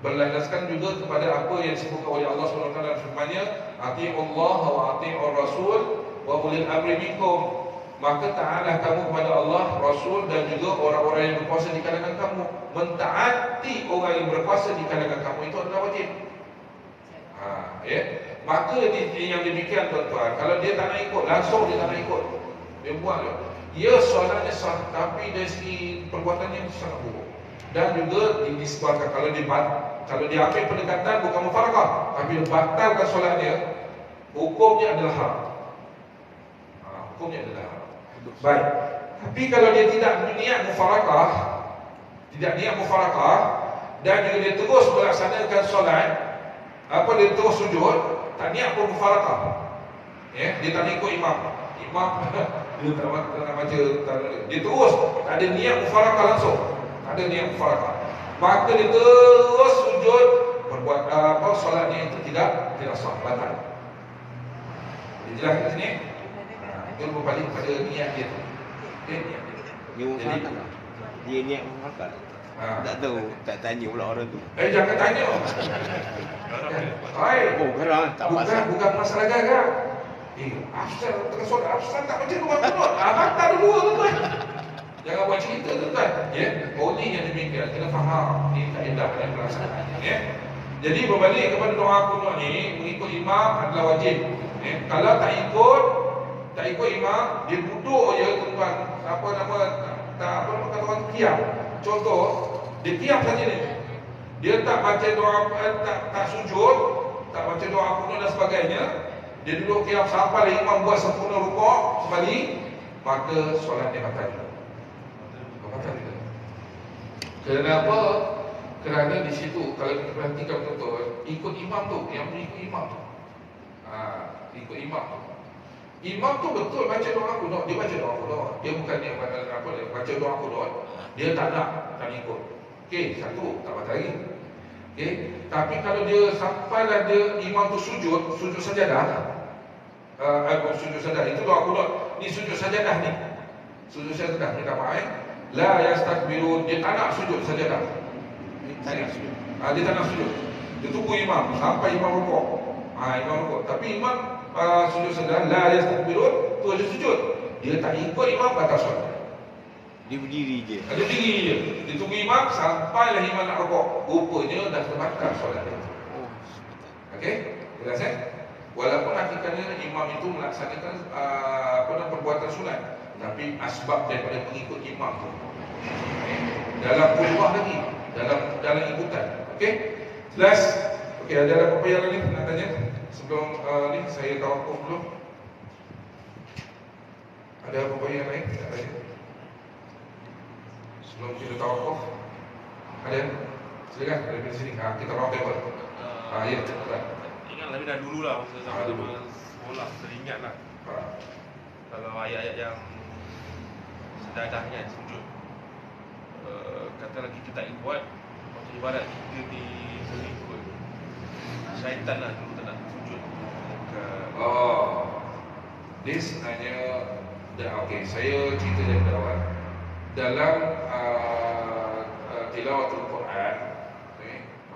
berlandaskan juga kepada apa yang disebutkan oleh Allah SWT dalam firman-Nya, ati'ullah wa ati'ur rasul wa ulil amri minkum. Maka taatlah kamu kepada Allah, Rasul dan juga orang-orang yang berkuasa di kalangan kamu. Mentaati orang yang berkuasa di kalangan kamu itu adalah wajib. Ya. Maka yang demikian tuan-tuan, kalau dia tak nak ikut, langsung dia tak nak ikut, dia buat je. Ya, soalannya sah, tapi dari segi perbuatannya sangat buruk. Dan juga disebabkan kalau dia ambil pendekatan bukan mufarakah, tapi dia batalkan solat dia, hukumnya adalah haram. Hukumnya adalah haram. Baik. Tapi kalau dia tidak niat mufarakah, dan juga dia terus melaksanakan solat, dia terus sujud, tak niat pun mufarakah. Ya, dia tak ikut imam. Dia tak baca, dia terus tak ada niat mufarakah langsung. Tak ada niat mufarakah. Maka dia terus sujud, berbuat solatnya itu tidak sah, batal. Dia jelas kat sini. Dia berbalik pada niat dia tu. Okay, niat dia. Dia mufakat lah. Dia niat mufakat. Tak tahu, tak tanya pula orang tu. Jangan tanya. Oh, garang tak pasal. Bukan masalah garang. Afsal tengah solat, Afsal tak baca dua kunut. Batal dua tuan. Jangan buat cerita tuan. Ya, ni yang demikian. Kena faham ni kaedah dan pelaksanaan. Ya. Jadi berbalik kepada doa kunut ni, mengikut imam adalah wajib. Ya. Kalau tak ikut imam, dia duduk je tuan. Kata orang qiyam. Contoh, dia qiyam saja ni. Dia tak baca doa, tak sujud, tak baca doa kunut dan sebagainya. Dia duduk qiyam sampai imam buat sempurna rukuk kembali, maka solat dia batal. Batal juga. Kenapa? Kerana di situ kalau kita perhatikan betul, ikut imam tu, yang ikut imam tu. Ikut imam tu. Imam tu betul baca doa kunut, dia baca doa kunut. Dia bukan dia baca doa kunut, dia tak ikut. Okey, satu tak batal lagi. Okey, tapi kalau dia sampailah dia imam tu sujud sajadah. Sujud sajadah itu doa kunut. Ni sujud sajadah ni. Sujud sajadah, minta maaf. La yastakbirun, dia tak nak sujud sajadah. Dia tak nak sujud. Dia tunggu imam sampai imam rukuk. Imam rukuk. Tapi imam sujud sajadah, la yastakbirun, tu aja sujud. Dia tak ikut imam, batal solat. Dia berdiri je. Dia berdiri je. Dia tunggu imam sampailah imam nak rukuk. Rupanya dah terbatal solat dia. Okey? Jelas Walaupun hakikatnya imam itu melaksanakan perbuatan sunat, tapi asbab daripada mengikut imam tu. Dalam peluang lagi, dalam ikutan. Okey? Jelas? Okey, ada apa-apa yang lain nak tanya? Sebelum ni saya tawakuf dulu. Ada apa-apa yang lain nak tanya? Sebelum kita tawakuf. Ada? Silakan dari sini. Kita round table. Ya, cepat. Ingat lebih dah dulu lah masa zaman sekolah, teringat lah. Kalau ayat-ayat yang sedadahnya sujud, katalah kita tak ikut, macam ibarat kita mengikut syaitan lah dulu tak nak sujud. Dia sebenarnya okey, saya cerita dari awal. Dalam tilawatul Quran,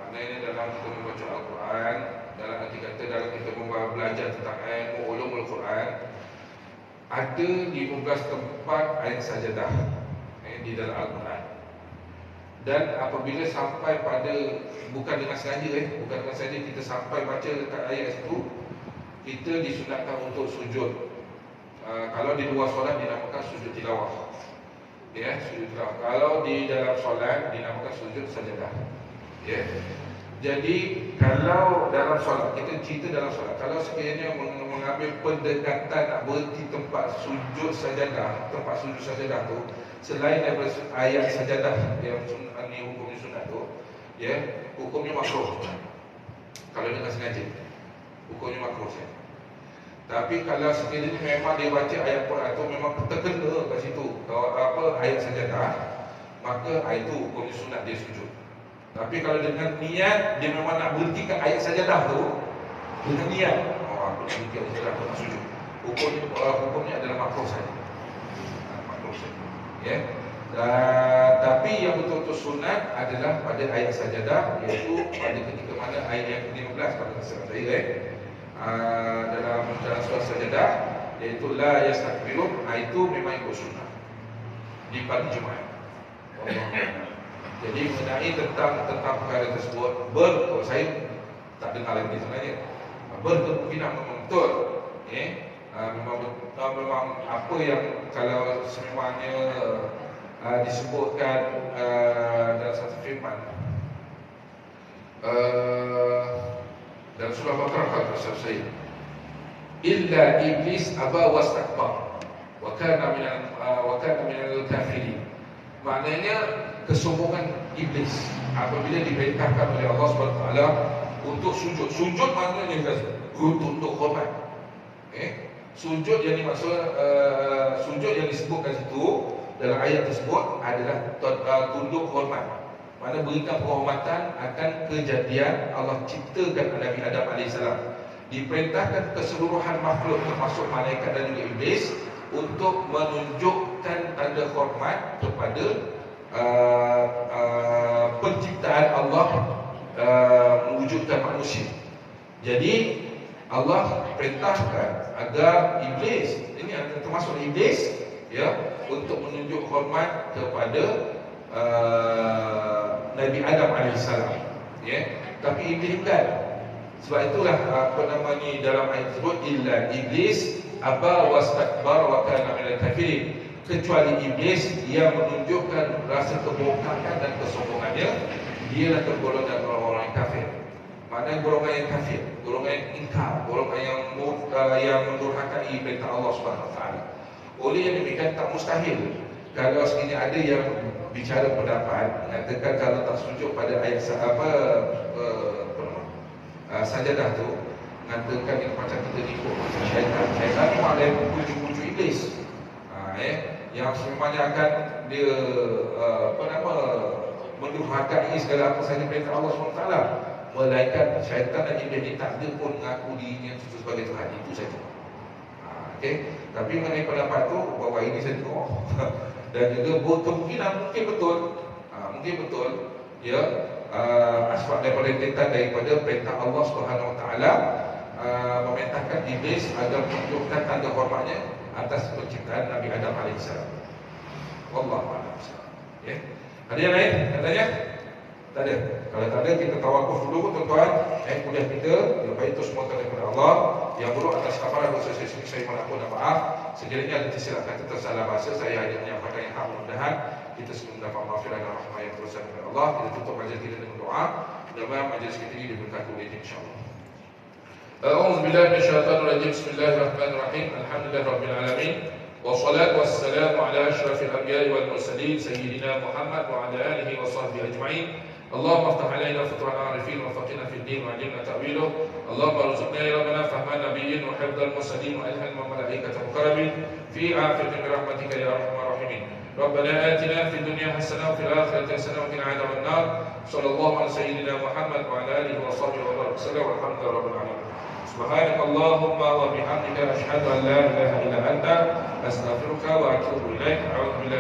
maknanya dalam kita membaca Al-Quran, dalam arti kata dalam kita belajar tentang ilmu ulumul Quran, ada 15 tempat ayat sajadah di dalam Al-Quran. Dan apabila sampai pada, bukan dengan sengaja kita sampai baca dekat ayat itu, kita disunatkan untuk sujud. Kalau di luar solat dinamakan sujud tilawah. Ya, sujud tilawah. Kalau di dalam solat dinamakan sujud sajadah. Ya. Jadi kalau dalam solat, kita cerita dalam solat, kalau sekiranya mengambil pendekatan nak berhenti tempat sujud sajadah tu, selain daripada ayat sajadah yang ni hukumnya sunat tu, ya, hukumnya makruh. Kalau dengan sengaja, hukumnya makruh saja. Tapi kalau sekiranya memang dia baca ayat Quran tu memang terkena kat situ, kalau ayat sajadah, maka itu hukumnya sunat dia sujud. Tapi kalau dengan niat dia memang nak berhentikan ayat sajadah tu, dengan niat, aku nak berhenti ayat sajadah, aku nak sujud, hukumnya adalah makruh saja. Makruh saja. Ya. Tapi yang betul-betul sunat adalah pada ayat sajadah, iaitu pada ketika mana ayat yang ke-15 pada kesalahan saya dalam surah sajadah, iaitu la yastakbirun, itu memang ikut sunnah di pagi Jumaat. Jadi mengenai tentang perkara tersebut, kalau saya tak dengar lagi sebenarnya, berkemungkinan memang betul. Memang apa yang kalau sememangnya disebutkan dalam satu firman dalam surah Baqarah, kata saya, illa iblis aba wastakbar wa kana minal kafirin. Maknanya kesombongan iblis apabila diperintahkan oleh Allah SWT untuk sujud. Sujud maknanya untuk hormat. Sujud yang dimaksud sujud yang disebutkan situ dalam ayat tersebut adalah tunduk hormat. Mana berikan penghormatan akan kejadian Allah ciptakan Nabi Adam AS. Diperintahkan keseluruhan makhluk termasuk malaikat dan juga iblis untuk menunjukkan tanda hormat kepada penciptaan Allah mewujudkan manusia. Jadi Allah perintahkan agar iblis, ini termasuk iblis, ya, untuk menunjuk hormat kepada Nabi Adam AS, ya. Tapi iblis bukan. Sebab itulah dalam ayat tersebut illa iblis aba wastakbar wa kana minal kafirin. Kecuali iblis yang menunjukkan rasa kebongkakan dan kesombongannya, dia tergolong dalam orang-orang yang kafir. Maknanya golongan yang kafir, golongan yang ingkar, golongan yang mendurhakai perintah Allah SWT. Oleh yang demikian tak mustahil kalau sekiranya ada yang bicara pendapat mengatakan kalau tak setuju pada ayat sajadah tu, mengatakan yang macam kita ikut macam syaitan. Syaitan ni ada yang puju-puju iblis. Yang semuanya akan dia mendurhakai segala apa sahaja perintah Allah SWT. Melainkan syaitan dan iblis ni tak ada pun mengaku dirinya sebagai Tuhan. Itu saja. Tapi mengenai pendapat tu bahawa ini saya tengok dan juga kemungkinan mungkin betul. Mungkin betul, ya, asbab daripada rentetan daripada perintah Allah SWT memerintahkan iblis agar menunjukkan tanda hormatnya atas penciptaan Nabi Adam AS. Wallahu a'lam. Ya. Ada yang lain? Katanya? Tak ada. Kalau tak ada, kita tawakuf dulu tuan-tuan. Kuliah kita, yang baik itu semua daripada Allah. Yang buruk atas kafaran dosa saya mohon maaf. Sekiranya ada tersilap kata tersalah bahasa, saya hanya menyampaikan yang hak. Mudah-mudahan kita semua mendapat maghfirah dan rahmah yang terusan daripada Allah. Kita tutup majlis kita dengan doa. Mudah-mudahan majlis kita ini diberkati oleh insya-Allah. A'udzubillahi minasyaitonir rajim. Bismillahirrahmanirrahim. Alhamdulillahirabbil alamin. Wassalatu wassalamu ala asyrafil anbiya'i wal mursalin sayyidina Muhammad wa ala alihi wa sahbihi ajma'in. Allahumma aftah alaina futuhan arifin wa faqina fid din wa 'allimna ta'wiluh. Allahumma arzuqna ya rabbana fahman nabiyyin wa hifdzal mursalin wa ilham malaikatil muqarrabin fi afiyatin bi rahmatika ya arhamar rahimin. Rabbana atina fid dunya hasanah wa fil akhirati hasanah wa qina adzaban nar. Sallallahu ala sayyidina Muhammad wa ala alihi wa sahbihi wa sallam. Walhamdulillahi rabbil alamin. Subhanakallahumma wa bihamdika asyhadu an la ilaha illa anta astaghfiruka wa atubu ilaik. A'udzu billahi